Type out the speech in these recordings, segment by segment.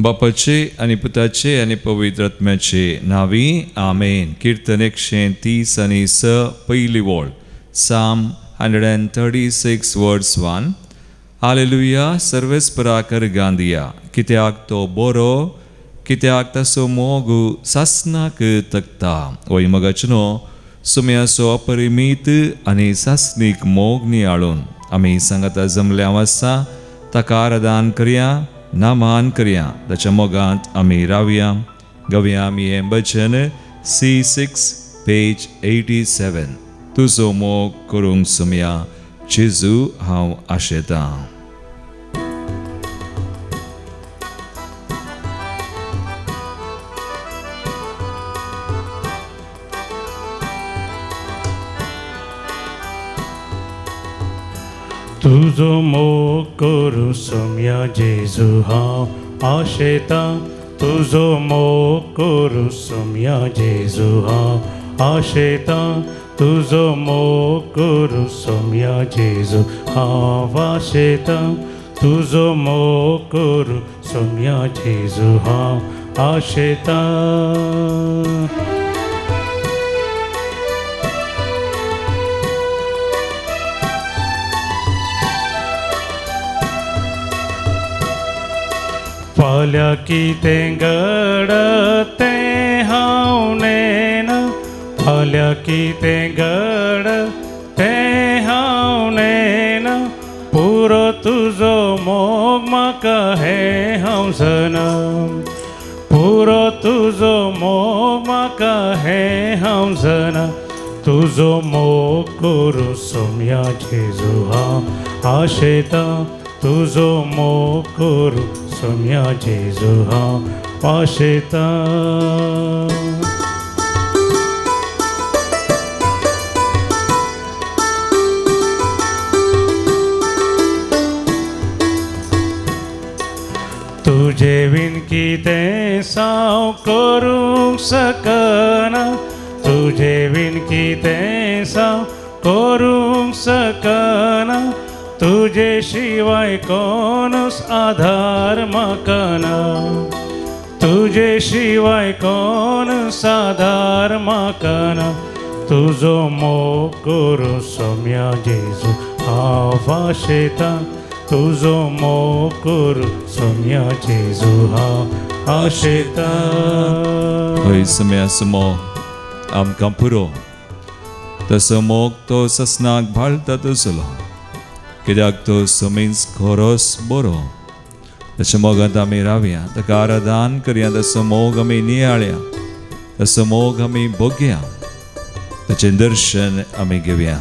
बापाचे आणि पुताचे आणि पवित्र आत्म्याचे नावी आमेन. कीर्तन 130 पहिली वोळ. Psalm 136 verse 1. हालेलुया सर्वेस्पराकर गांदिया कित्याक तो बरो कित्याक तसो मोगू सासनाक तकता. वय मगचनो सुम्यासो अपरिमीत आणि सासनीक मोग नियाळून आम्ही सांगता जमल्या वाजता ताका आराधन करया नामान करया. ताच्या मोगांत आम्ही रावया. गवया आम्ही हें भजन C6 page 87. तुजो मोग करूंक सुमया जेजू हांव आशेतां. तुजो मोग करूं सुमया जेजू हांव आशेतां. तुजो मोग करूं सुमया जेजू हांव आशेतां. तुजो मोग करूं सुमया जेजू हांव आशेतां. तुजो मोग करूं सुमया जेजू हांव आशेतां. फाल्यां कितें घडतें हांव नेना. फाल्यां कितें घडतें हांव नेना. पुरो तुजो मोग म्हाका हें हांव जाणा. पुरो तुजो मोग म्हाका हें हांव जाणा. तुजो मोग करूं सुमया जेजू हांव आशेतां. तुजो मोग करूं सुमया जेजू हांव आशेतां. तुजे विन कितें साव करूंक सकना. तुजे विन कितें साव करूंक सकना. तुजे शिवाय कोणूच आधार म्हाका ना. तुजे शिवाय कोणूच आधार म्हाका ना. तुजो मोग करूं सुमया जेजू हांव आशेतां. तुजो मोग करूं सुमया जेजू हांव आशेतां. हय सुम्या सुमो आमकां पुरो तसो मोग तो ससनाक भाळता तसलो. कित्याक तो सुमीन्स खरोच बरो. तशें मोगांत आमी रावया. ताका आराधन करया. तसो मोग आमी नियाळया. तसो मोग आमी भोगया. ताचें दर्शन आमी घेवया.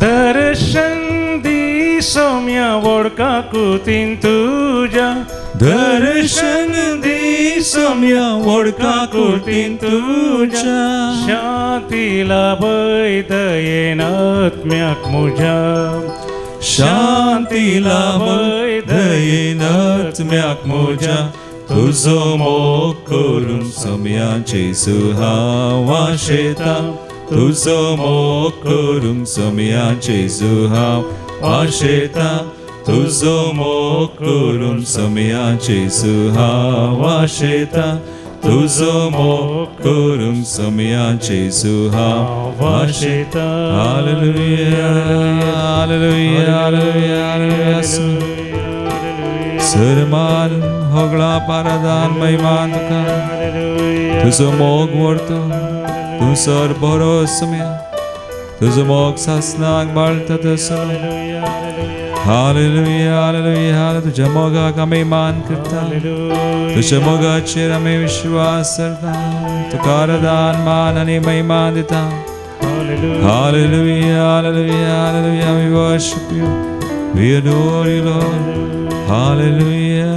दर्शन दी सुमया वडका कुतीन तुज्या. दर्शन दी सुमया वडका कुतीन तुज्या. शांती लाभय दयेन आत्म्याक म्हज्या. शांती लाभय दयेन आत्म्याक म्हज्या. तुजो मोग करूं सुमया जेजू हांव आशेतां. तुजो मोग करूं सुमया जेजू हांव आशेतां. तुजो मोग करूं सुमया जेजू हांव आशेतां. तुजो मोग करूं सुमया जेजू हांव आशेतां. Hallelujah hallelujah hallelujah. सर्मान होगळा पारादान महिमान तुका. तुजो मोग व्हरतो. तू सर बरो सुमया. तुजो मोग सासनाक बाळता तसो. Hallelujah hallelujah. तुज्या मोगाक आमी मान करता. तुज्या मोगाचेर आमी विश्वास करता. तुका आराधन मान आनी महिमा दिता. Hallelujah hallelujah hallelujah. We worship you. We adore you Lord. Hallelujah.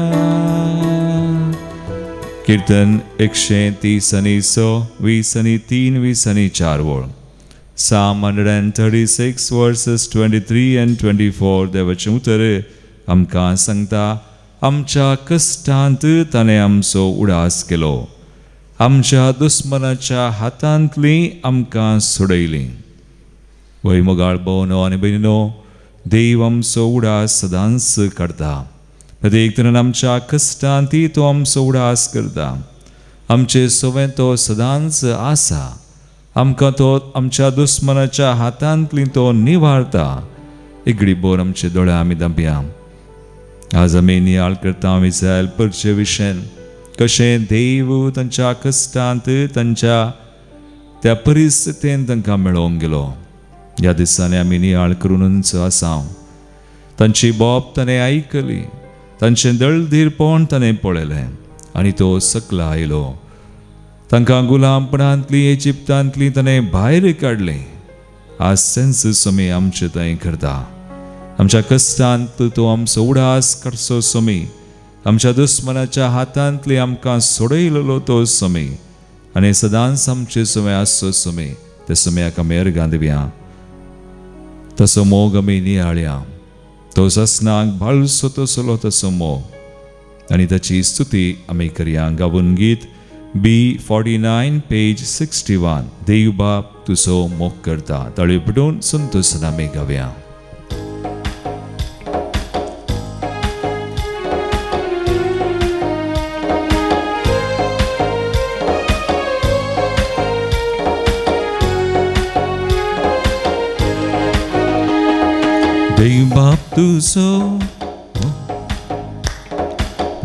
कीर्तन 130 20 आणि 3 20 आणि 4 वोळ. Psalm 136 verses 23 and 24. देवाचें उतर आमकां सांगता. आमच्या कश्टांत ताणें आमचो उडास केलो. आमच्या दुस्मनाच्या हातांतली आमकां सोडयली. वय मोगाळ भोवनो आनी भयणीनो देव आमचो उडास सदांच करता. प्रत्येक तरेन आमच्या कश्टांती तो आमचो उडास करता. आमचे सवें तो सदांच आसा. आमकां तो आमच्या दुस्मनाच्या हातांतली तो निवारता. एक बोर आमचे दोळे आमी धांपया. आज आमी नियाळ करता इस्रायल परचे विशयन कशें देव तांच्या कश्टांत तांच्या त्या परिस्थितीन तांकां मेळोवंक गेलो. ह्या दिसांनी आमी नियाळ करूनच आसा. तांची बोब ताणें आयकली, तांचें दळधीरपण ताणें पळयलें आनी तो सकला आयलो. तांकां गुलामपणांतली इजिप्तांतली ताणें भायर काडलें. आज सेन्स आमी आमचे थंय करता. आमच्या कश्टांत तो आमचो उडास करचो सोमी. आमच्या दुस्मनाच्या हातांतली आमकां सोडयलेलो तो सोमी आनी सदांच आमचे सवें आसचो सोमी. ते सोम्याक आमी अर्गां दिवया. तसो मोग आमी नियाळया. तो सस्नाक भाळसो तसलो तसो मोग आनी ताची स्तुती आमी करया. गावून गीत B49 पेज 61. देव बाप तुजो मोग करता. ताळयो पडून संतोषान आमी गावया. देव बाप तुजो,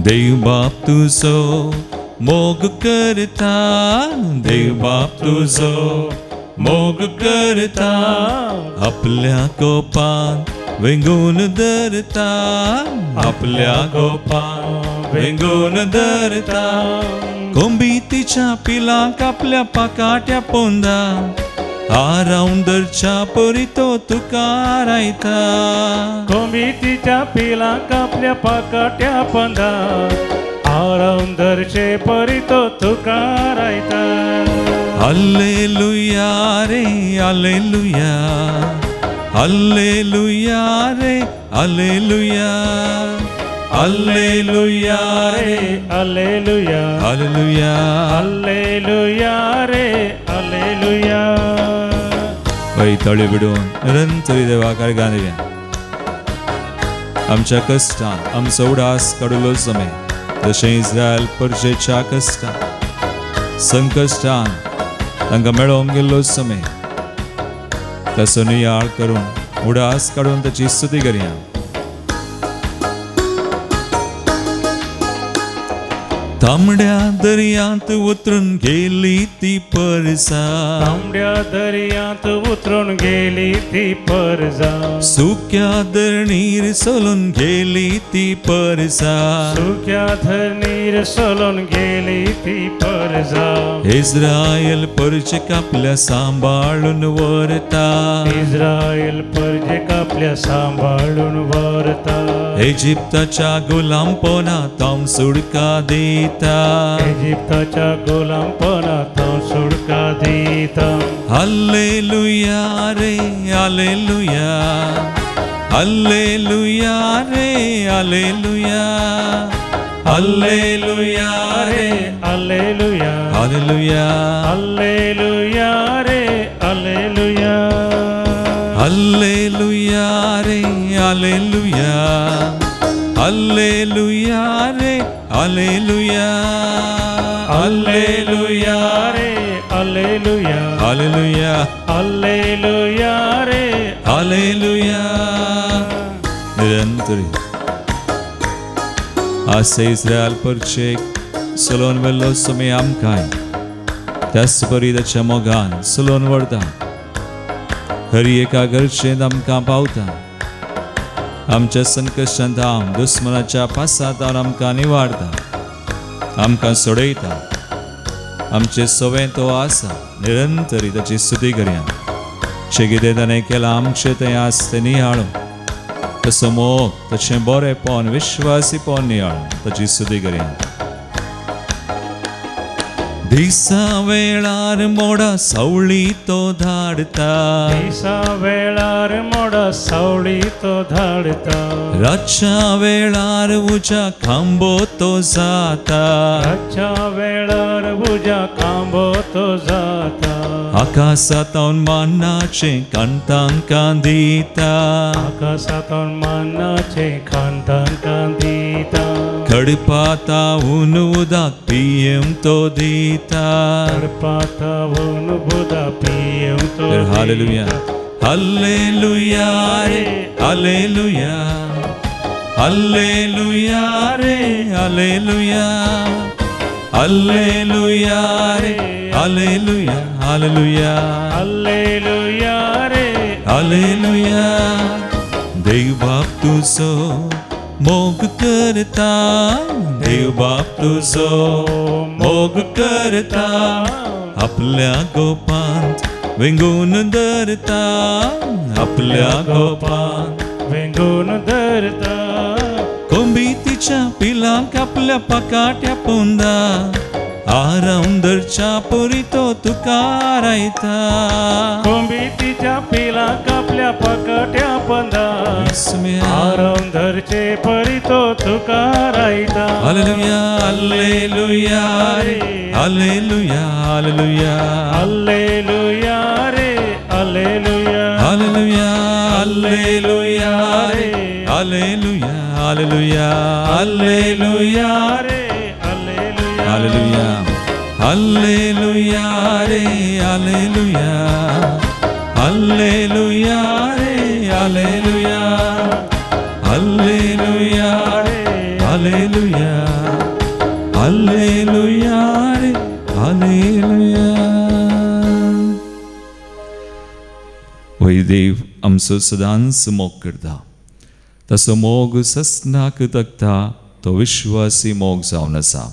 देव बाप तुजो मोग करता. देव बाप तुजो मोग करता. आपल्या कोपान वेंगून धरता. आपल्या कोपान वेंगून धरता. कोंबीतीच्या पिलांक आपल्या पाकाट्या पोंदा. आरावंदरच्या परी तो तुका रायता. कोंबीतीच्या पिलांक आपल्या पाकाट्या पोंदा. आरावंदरचे परी तो तुका रायता. हालेलुया रे हालेलुया. हालेलुया रे हालेलुया. हालेलुया रे हालेलुया. हालेलुया. हालेलुया रे हालेलुया. वै तळी बिडून निरंतरी देवाक अर्गां दिवया. आमच्या कश्टान आमचो उडास काडलो समय जशें इस्रायल परजेच्या कश्टान संकश्टान तांकां मेळोवंक गेल्लो समय तसो नियाळ करून उडास काडून ताची स्तुती करया. तांबड्या दर्यांत उतरून गेली ती परसा. तांबड्या दर्यांत उतरून गेली ती परजा. सुक्या धरणीर सोलून गेली ती परसा. सुक्या धरणीर सोलून गेली ती परजा. इस्रायल परजेक आपल्या सांबाळून व्हरता. इस्रायल परजेक आपल्या सांबाळून व्हरता. इजिप्ताच्या गुलामपणांत हांव सुटका दिता. इजिप्ताच्या गुलामपणांत हांव सुटका दिता. हालेलुया रे हालेलुया. हालेलुया रे हालेलुया. हालेलुया रे हालेलुया. हालेलुया. हालेलुया रे हालेलुया. हालेलुया रे हालेलुया. हालेलुया रे हालेलुया. हालेलुया रे हालेलुया. हालेलुया. हालेलुया रे हालेलुया. निरंतरी आज इस्रायल परचेक सोलोन वेल्लो समय आमकां त्याच परी ताच्या मोगान सोलोन व्हरता. खरी एका गरजेंत आमकां पावता. आमच्या संकश्टांत हांव दुस्मनाच्या पासांतावन आमकां निवारता. आमकां सोडयता. आमचे सवें तो आसा. निरंतरी ताची स्तुती करया. जें कितें ताणें केलां आमचें थंय आस तें नियाळो. तसो मोग ताचें बरेंपण विश्वासीपण नियाळो ताची स्तुती करया. दिसा वेळार मोडा सावळी तो धाडता दिसा वेळार मोडा सावळी तो धाडता रातच्या वेळार उजा खांबो तो जाता रातच्या वेळार उजा खांबो तो जाता आकाशातून मानाचे कांतांकां दिता आकाशातून मानाचे कांतांकां दिता खडपातावून उदक पियेम तो दिता पातावून बुदा पियेम तो हालेलुया हालेलुया रे हालेलुया हालेलुया रे हालेलुया हालेलुया रे हालेलुया हालेलुया हालेलुया रे हालेलुया देव बाप तुझो मोग करता देव बाप तुझो मोग करता आपल्या गोपांत वेंगून धरता आपल्या गोपांत वेंगून धरता कोंबीतीच्या पिलांक आपल्या पाकाट्या पोंदा आरामदरच्या पोरी तो तुका रायता कोंबीतीच्या पिलांक आपल्या पाकट्या पंदा आरामधरचे परी तो तुका रायता हालेलुया हालेलुया रे हालेलुया हालेलुया हालेलुया रे हालेलुया हालेलुया हालेलुया रे हालेलुया हालेलुया हालेलुया रे हालेलुया हालेलुया रे हालेलुया हालेलुया रे हालेलुया हालेलुया रे हालेलुया हालेलुया रे हालेलुया. वै देव आमचो सदांच मोग करता तसो मोग ससनाक तकता तो विश्वासी मोग जावन आसा.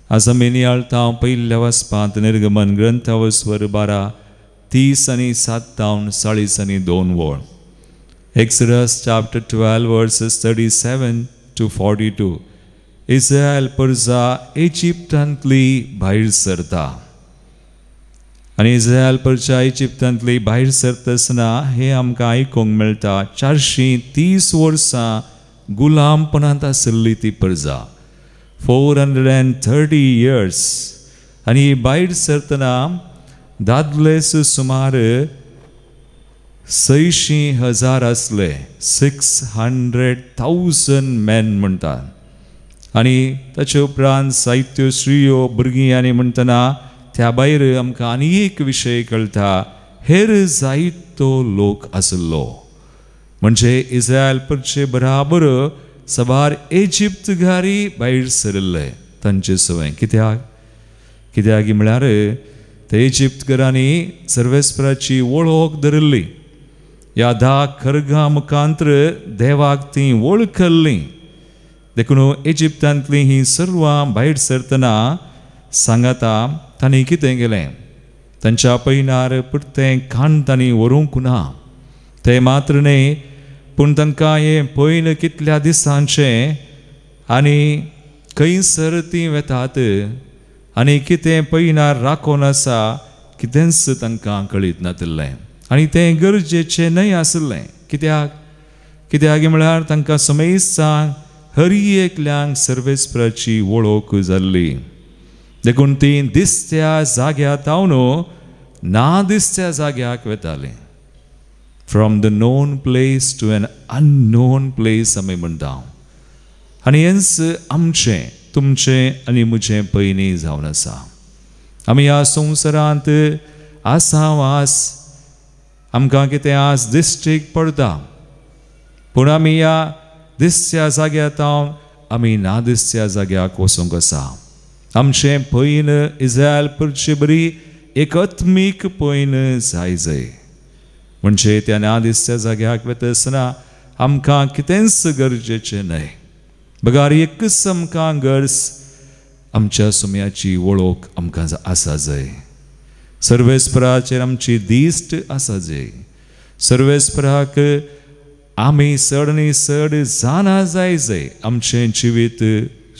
आज आमी नियाळटा पयल्या वचपांत निर्गमन ग्रंथावर स्वर 12:30 आनी 7:40 आनी 2 वळ. Exodus chapter 12 verses 37 to 42. Israel परजा इजिप्तांतली भायर सरता आनी इस्रायल परजा इजिप्तांतली भायर सरतना हे आमकां आयकूंक मेळटा 430 वर्सां गुलामपणांत आसली ती परजा 430 years. आनी भायर सरतना दादले सुमार 600,000 असले 600,000 men म्हणटात. आनी ताचे उपरांत साहित्य स्त्रियो भुरगीं आनी म्हणटना त्या भायर आमकां आनी एक विशय कळटा हेर जायतो लोक आसलो म्हणजे इस्रायल परचे बराबर सबार इजिप्त घारी भायर सरले तांचे सवय. कित्याक म्हळ्यार ते इजिप्त घरांनी सर्वेस्पराची वळख धरली. ह्या 10 खरगां मुखांतर देवाक ती वळखली. देखून इजिप्तांतली ही सर्वां भायर सरतना सांगाता तांणी कितें केलें तांच्या पैनार पुरतें खाण तांणी व्हरूंक ना. ते मात्र न्ही पूण तांकां हें पैन कितल्या दिसांचें आनी खंयसर तीं वेतात आनी कितें पैनार राखोन आसा कितेंच तांकां कळीत नासलें. आनी तें गरजेचें न्हय आसलें. कित्याक म्हळ्यार तांकां समेस्तांक हर एकल्यांक सर्वेस्पराची वळख जाल्ली. देखून तीं दिसत्या जाग्यार तावन ना दिसत्या जाग्याक वेतालीं. From the known place to an unknown place आमी म्हणटा. आनी हेंच आमचें तुमचें आनी म्हजें पयलीं जावन आसा. आमी ह्या संवसारांत आसा वास आमकां कितें आज दिश्टीक पडटा पूण आमी ह्या दिसत्या जाग्यार तावन आमी ना दिसत्या जाग्याक वचूंक आसा. आमचें पैन इस्रायल परची बरी एकात्मीक पैन जाय म्हणजे त्या ना दिसत्या जाग्याक वेतना आमकां कितेंच गरजेचें न्हय. बगार एकच आमकां गरज आमच्या सुम्याची वळख आमकां आसा जाय. सर्वेस्पराचेर आमची दिश्ट आसा जाय. सर्वेस्पराक आमी चड आनी चड जाणा जाय. आमचें जिवीत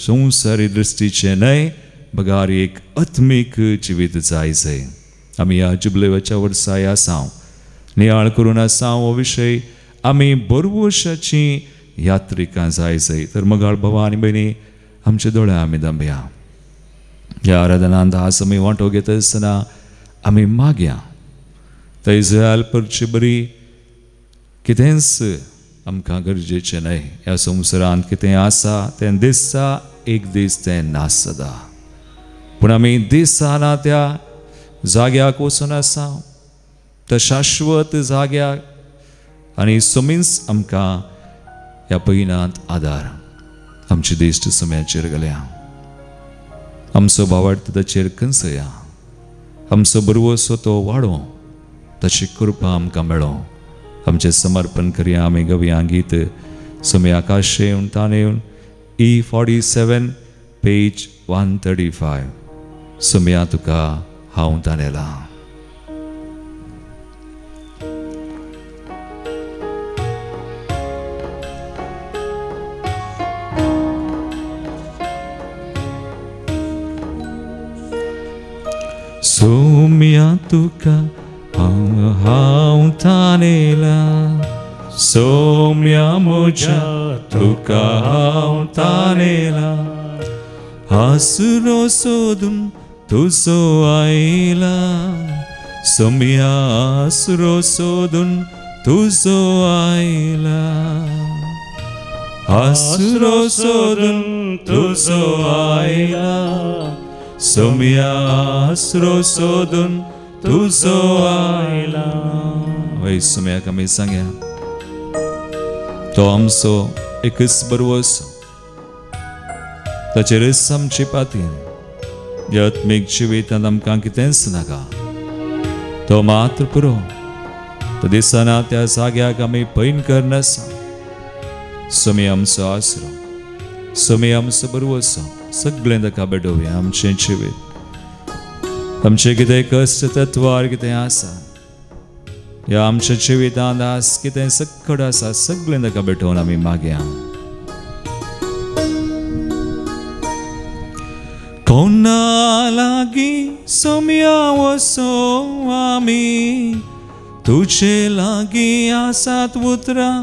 संवसारी दृश्टीचें न्हय बगार एक आत्मीक जिवीत जाय जाय. आमी ह्या जुबलेवाच्या वर्साय आसांव, नियाळ करून आसांव हो विशय आमी बरोवशाची यात्रिकां जाय जाय. तर मगाळ भावा आनी भयणी, आमचे दोळे आमी दांबया. ह्या आराधनांत दास आमी वांटो घेता आसतना आमी मागया थंय इस्रायल परची बरी कितेंच आमकां गरजेचें न्हय. ह्या संवसारांत कितें आसा तें दिसता, एक दीस तें नासता. पूण आमी दिसना त्या जाग्याक वचून आसा, त्या शाश्वत जाग्याक, आनी समीस आमकां ह्या पयनांत आदार आमच्या दिश्ट सम्याचेर घालया. आमचो भावार्थ ताचेर कंसया. आमचो बरवसो तो वाडो, ताची कृपा आमकां मेळो. आमचें समर्पण करया. आमी गवया गीत सुमे आकाशे येवन ताने येवन E47 पेज 135. सुम्या तुका हांव तानेला. सोम्या तुका हांव तानेला. सोम्या म्हज्या तुका हांव तानेला. आसरो सोदून तुजो आयला. सोम्या आसरो सोदून तुजो आयला. आसरो सोदून तुजो आयला. सोम्या आसरो सोदून तुजो आयला. वय सुम्याक आमी सांगया, तो आमचो एकच बरवसो, ताचेरच आमची पातीन. ह्या आत्मीक जिवितांत आमकां कितेंच नाका, तो मात्र पुरो. तो दिसना त्या जाग्याक आमी पैन करनासा. सुमी आमचो आसरो, सुमी आमचो बरवसो. सगळें ताका बेडोवया. आमचें जिवीत, आमचें कितें कश्ट तत्वार कितें आसा, ह्या आमच्या जिवितांत आज कितें सक्कड आसा, सगळें ताका बेटोवन आमी मागया. कोणा लागीं सोम्या वसो आमी, तुजे लागीं आसात उतरां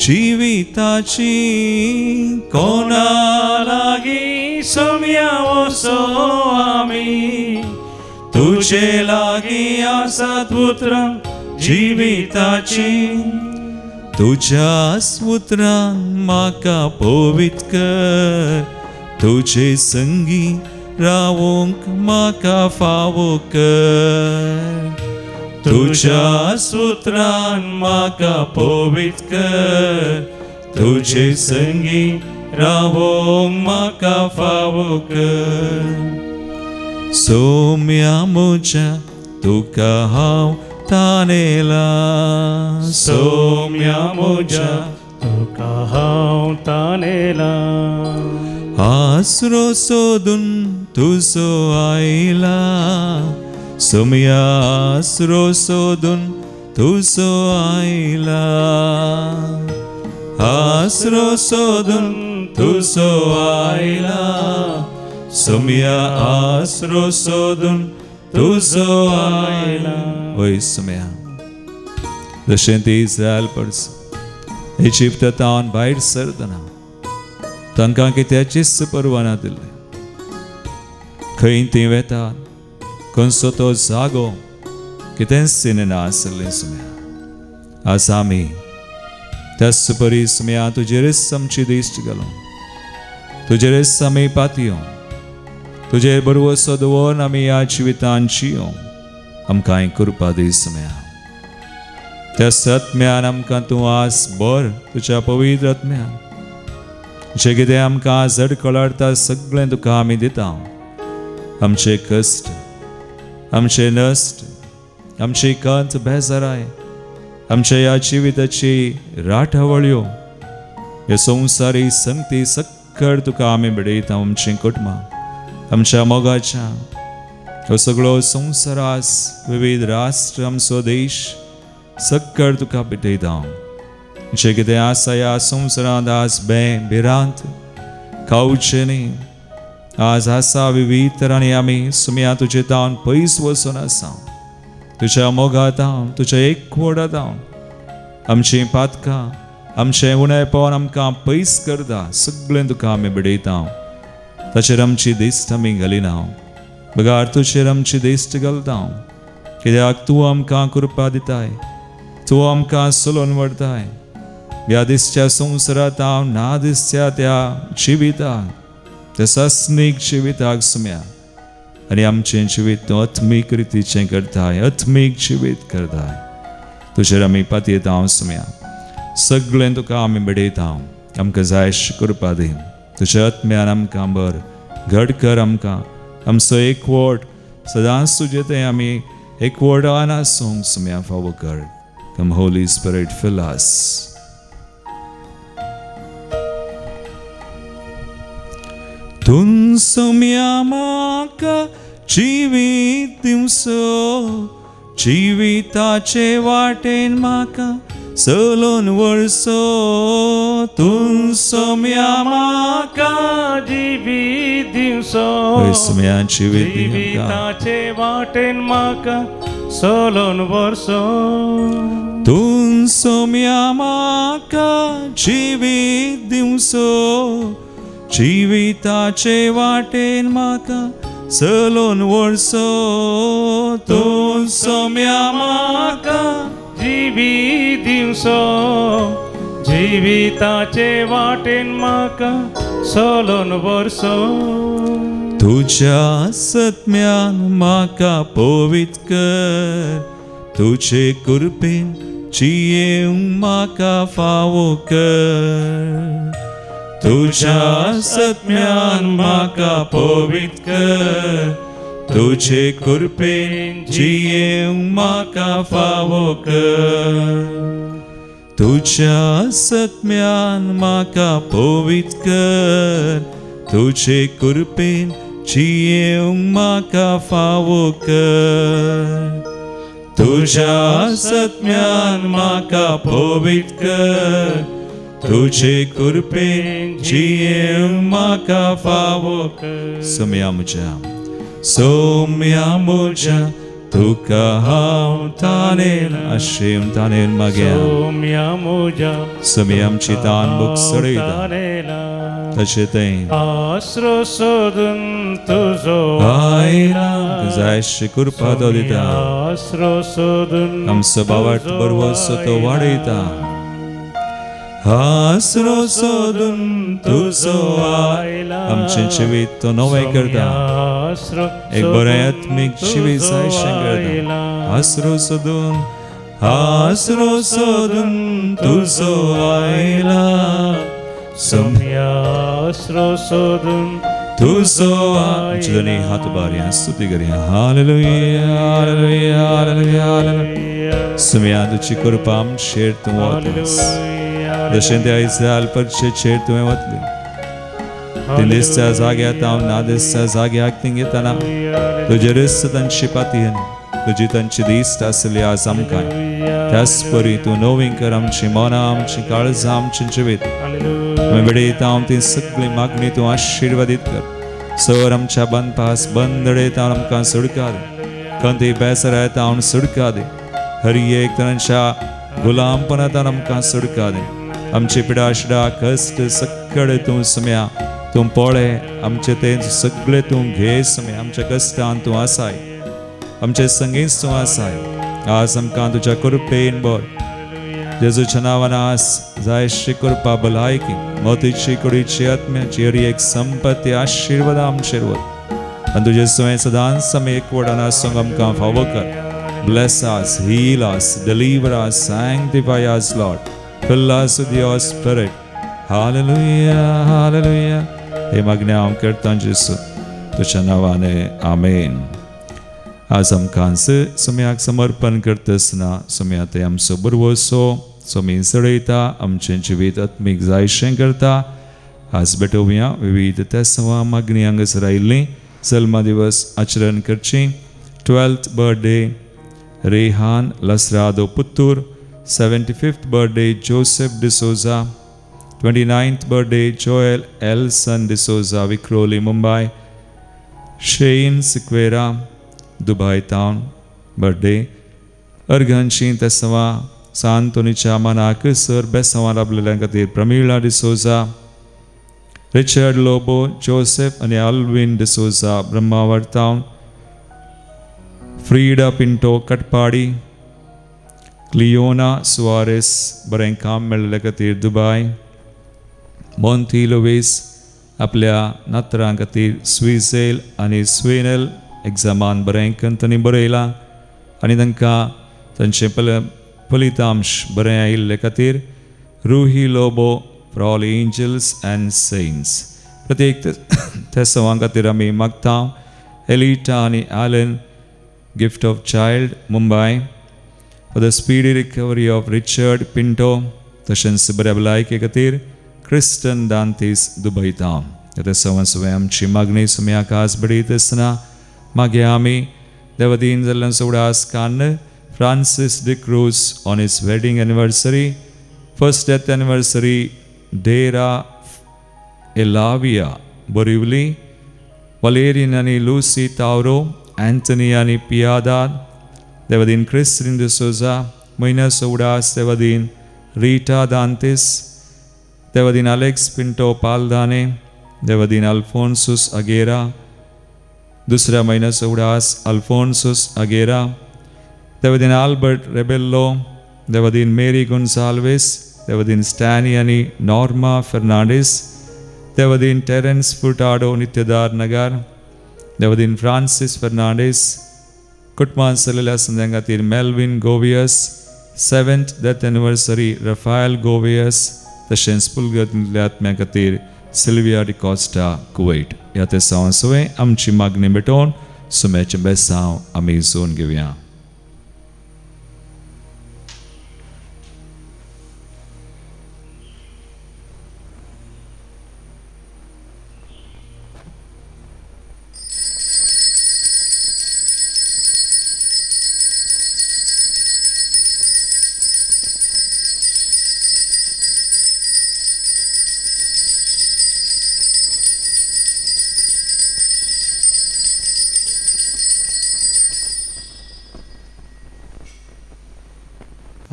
जिविताची. कोणा लागीं सोम्या वसो आमी, तुजे लागीं आसात उतरां जिविताची. तुज्याच उतरान म्हाका पवित कर. तुजे संगी रावोंक म्हाका फावो कर. तुज्याच उतरान म्हाका पवित कर. तुजे संगी रावोंक म्हाका फावो कर. सोम्या म्हज्या तुका हांव तानेला. सोम्या म्हज्या तुका हांव तानेला. आसरो सोदून तुजो आयला. सोम्या आसरो सोदून तुजो आयला. आसरो सोदून तुजो आयला. सोम्या आसरो सोदून तुजो आयला. वय सुम्या, जशें ती इस्रायल परस इजिप्तांत भायर सरतना तांकां कित्याचीच परवा नाशिल्ली. खंय ती वेतात, खंयचो तो जागो, कितेंच तिणें नासलें. सुम्या, आज आमी त्याच परी सुम्या तुजेरच आमची दिश्ट घालूं, तुजेरच आमी पातयो, तुजेर बरवसो दवरून आमी ह्या जिवितांत जियो. आमकां कृपा दी सुम्या. त्या सत्म्यान आमकां तूं आज भर तुज्या पवित्र आत्म्यान. जें कितें आमकां जड कळाडटा सगळें तुका आमी दिता. आमचे कश्ट, आमचे नश्ट, आमची कंत बेजाराय, आमच्या ह्या जिविताची राठावळ्यो, ह्यो संवसारी संगती सक्कड तुका आमी बेडयता. आमचीं कुटुंबां, आमच्या मोगाच्या हो सगळो संवसारास, विविध राष्ट्र, आमचो देश सक्कड तुका भेटयता. जें कितें आसा ह्या संवसारांत आज भिरांत खावचें न्ही, आज आसा विविध तरांनी आमी सुम्या तुजे तावन पयस वचून आसा. तुज्या मोगात हांव, तुज्या एकवटांत हांव आमची पातकां, आमचें उणेपण आमकां पयस करता. सगळें तुका आमी बडयता. ताचेर आमची दिस्त आमी घालिना. बगार तुजेर आमची दिस्त घालता. कित्याक तूं आमकां कृपा दिताय, तूं आमकां सोलोन व्हरताय. ह्या दिसच्या संवसारांत हांव ना दिसच्या त्या जिविताक, त्या सस्नीक जिविताक सुम्या, आनी आमचें जिवीत तूं अत्मीक रितीचें करताय, अत्मीक जिवीत करताय. तुजेर आमी पातयेता सुम्या. सगळें तुका आमी बडयता. आमकां जाय कृपा दी. तुज्या आत्म्यान आमकां बर घड कर. आमकां आमचो एकवट सदांच तुजे थंय आमी एकवटान आसूंक सुम्या फावो कर. कम होली स्पिरिट फिल अस. तुन सुम्या म्हाका जिवीत दिवचो, जिविताचे वाटेन म्हाका सोलोन व्हरचो. तुन सुम्या म्हाका जिवीत दिवचो, सुम्या जिवीत जिविताचे वाटेन म्हाका सोलोन व्हरचो. तुन सुम्या म्हाका जिवीत दिवचो, जिविताचे वाटेन म्हाका सोलोन व्हरचो. तुन सुम्या म्हाका जिवीत दिवचो, जिविताचे वाटेन म्हाका सोलोन व्हरचो. तुज्या सत्म्यान म्हाका पवित्र कर. तुजे कृपेन जियेवंक म्हाका फावो कर. तुज्या सत्म्यान म्हाका पवित्र कर. तुजे कृपेन जियेवंक म्हाका फावो कर. तुज्या सत्म्यान म्हाका पवित्र कर. तुजे कृपेन जियेवंक म्हाका फावो कर. तुज्या सत्म्यान म्हाका पवित्र कर. तुजे कृपेन जियेवंक म्हाका फावो कर. सुम्या म्हज्या, सोम्या म्हज्या, तुका हांव ताणेन आशेन ताणेन मागया. सोम्या म्हज्या, सुम्या आमची तान बूक सडयता. तशें तें आसरो सोदून तुजो आयला. जायशी कृपा तो दिता. आसरो सोदून आमचो बावाट बरवसो तो वाडयता. आसरो सोदून तुजो आयला. आमचें जिवीत तो नवें करता. एक बरें आत्मीक जिवीत जायशें करता. आसरो सोदून, आसरो सोदून तुजो आयला. सोम्या आसरो सोदून तुजो आयला. हात बारया स्तुती करया. Hallelujah, hallelujah, hallelujah, hallelujah. सुम्या तुजी कृपा आमचेर तूं वतस. जशें त्या इस्रायल परचेचेर तुवें वतलें. ते दिसच्या जाग्यार हांव ना दिसच्या जाग्याक थिंग येताना तुजे रिस्त तांची पातयेन, तुजी तांची दिस्त आसली आज आमकां. त्याच परी तूं नवीं कर आमची मनां, आमची काळजां, आमचें जिवीत. तुवें बडयता हांव ती सगळी मागणी तूं आशिर्वादीत कर. सर आमच्या बंदपास बंदडयता आमकां सुडका दे. खंयची बेसर येता हांव सुडका दे. हर एक तरांच्या गुलामपणांतल्यान आमकां सुडका दे. आमची पिडा शिडा कश्ट सगळे तूं सुम्या तूं पळय. आमचे ते सगळे तूं घे सुम्या. आमच्या कश्टान तूं आसाय, आमचे संगीत तूं आसाय. आज आमकां तुज्या कृपेन बोर. जेजूच्या नांवान आस जायशी कृपा भलायकी मोतीची कुडीची आत्म्याची हर एक संपत्ती आशिर्वाद आमचेर वत. आनी तुजे सुवें सदांच आमी एकवटान आसूंक आमकां फावो कर. Bless us, heal us, deliver us, sanctify us, Lord. Fill us with your Spirit. Hallelujah, hallelujah. हे मागण्या हांव करता जेसू तुज्या नांवान. आमेन. आज आमकां सुम्याक समर्पण करतना सुम्या ते आमचो बरवसो सुमी सडयता, आमचें जिवीत आत्मीक जायशें करता. आज बेटोवया विविध तेसवा मागणी हांगासर आयिल्लीं. जल्मा दिवस आचरण करची. 12th birthday Rehan Lasrado Puttur. 75th birthday Joseph D'Souza. 29th birthday Joel Elson D'Souza, Vikroli, Mumbai. Shane Sequeira, Dubai Town, birthday. अर्घांची तेसवा सांतोनीच्या मनाक सर बेसवा लाभलेल्या खातीर प्रमिला डिसोजा, रिचर्ड लोबो, जोसेफ आनी Alvin D'Souza, Brahmavar town, Frida Pinto Katapadi, Cleona Soares बरें काम मेळिल्ल्या खातीर दुबय, मोंती लोवेस आपल्या नातरां खातीर स्विझेल आनी स्वेनल एग्जामान बरें तांणी बरयलां आनी तांकां तांचे फलितांश बरें आयिल्ले खातीर Ruhi Lobo for all angels and saints. प्रत्येक तेसवां खातीर आमी मागता. एलिटा आनी Allan gift of child Mumbai for the speedy recovery of Richard Pinto. तशेंच बऱ्या भलायके खातीर क्रिस्टन दांतीस दुबय टाउन. तेसवां सुवें आमची मागणी सुमी आकाश बडयत आसतना मागे आमी देवदीन जाल्ल्यान सोडास कान्न Francis de Cruz on his wedding anniversary, first death anniversary, Dera Elavia Borivli, Valerian and Lucy Tauro, Anthony and Piedad, Devadin Christine de Souza, Moina Soudas, Devadin Rita Dantes, Devadin Alex Pinto Paldane, Devadin Alphonsus Aguera, Dusra Moina Soudas, Alphonsus Aguera, Devadin Albert Rebello, Devadin Mary Gonsalves, Devadin Staniani Norma Fernandez, Devadin Terence Furtado Nityadar Nagar, Devadin Francis Fernandez, Kutman Salila Sandangatir Melvin Govias, 7th death anniversary Rafael Govias, the Shenspulgat Lat Magatir, Sylvia de Costa, Kuwait. Yate Sawan Sue, Amchi Magni Beton, Sumech Besau, Amazon Givia.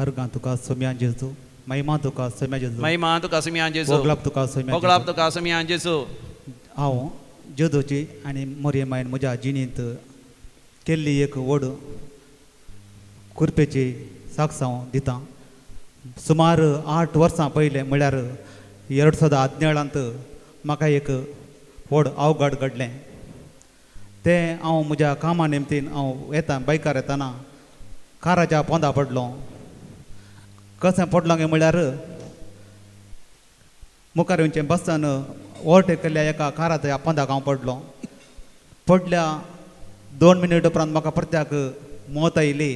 अर्गां तुका सोम्या जेजू, महिमा तुका सोम्या जेजू, महिमा तुका सोम्या जेजू, वगलाप तुका सोम्या वगलाप तुका सोम्या जेजू. हांव जेजूची आनी मोरयेमायन म्हज्या जिणेंत केल्ली एक व्हड कुरपेची साक्षांव दितां. सुमार 8 वर्सां पयलें म्हळ्यार 2017 म्हाका एक व्हड अवघड घडलें. तें हांव म्हज्या कामा निमतीन हांव बायकार येताना काराच्या पोंदा पडलो. कशें पडलो गे म्हळ्यार मुखार येवचें बसान ओवरटेक केल्ल्या एका काराच्या पोंदाक हांव पडलो. पडल्या 2 मिनट उपरांत म्हाका परत्याक मौत आयली.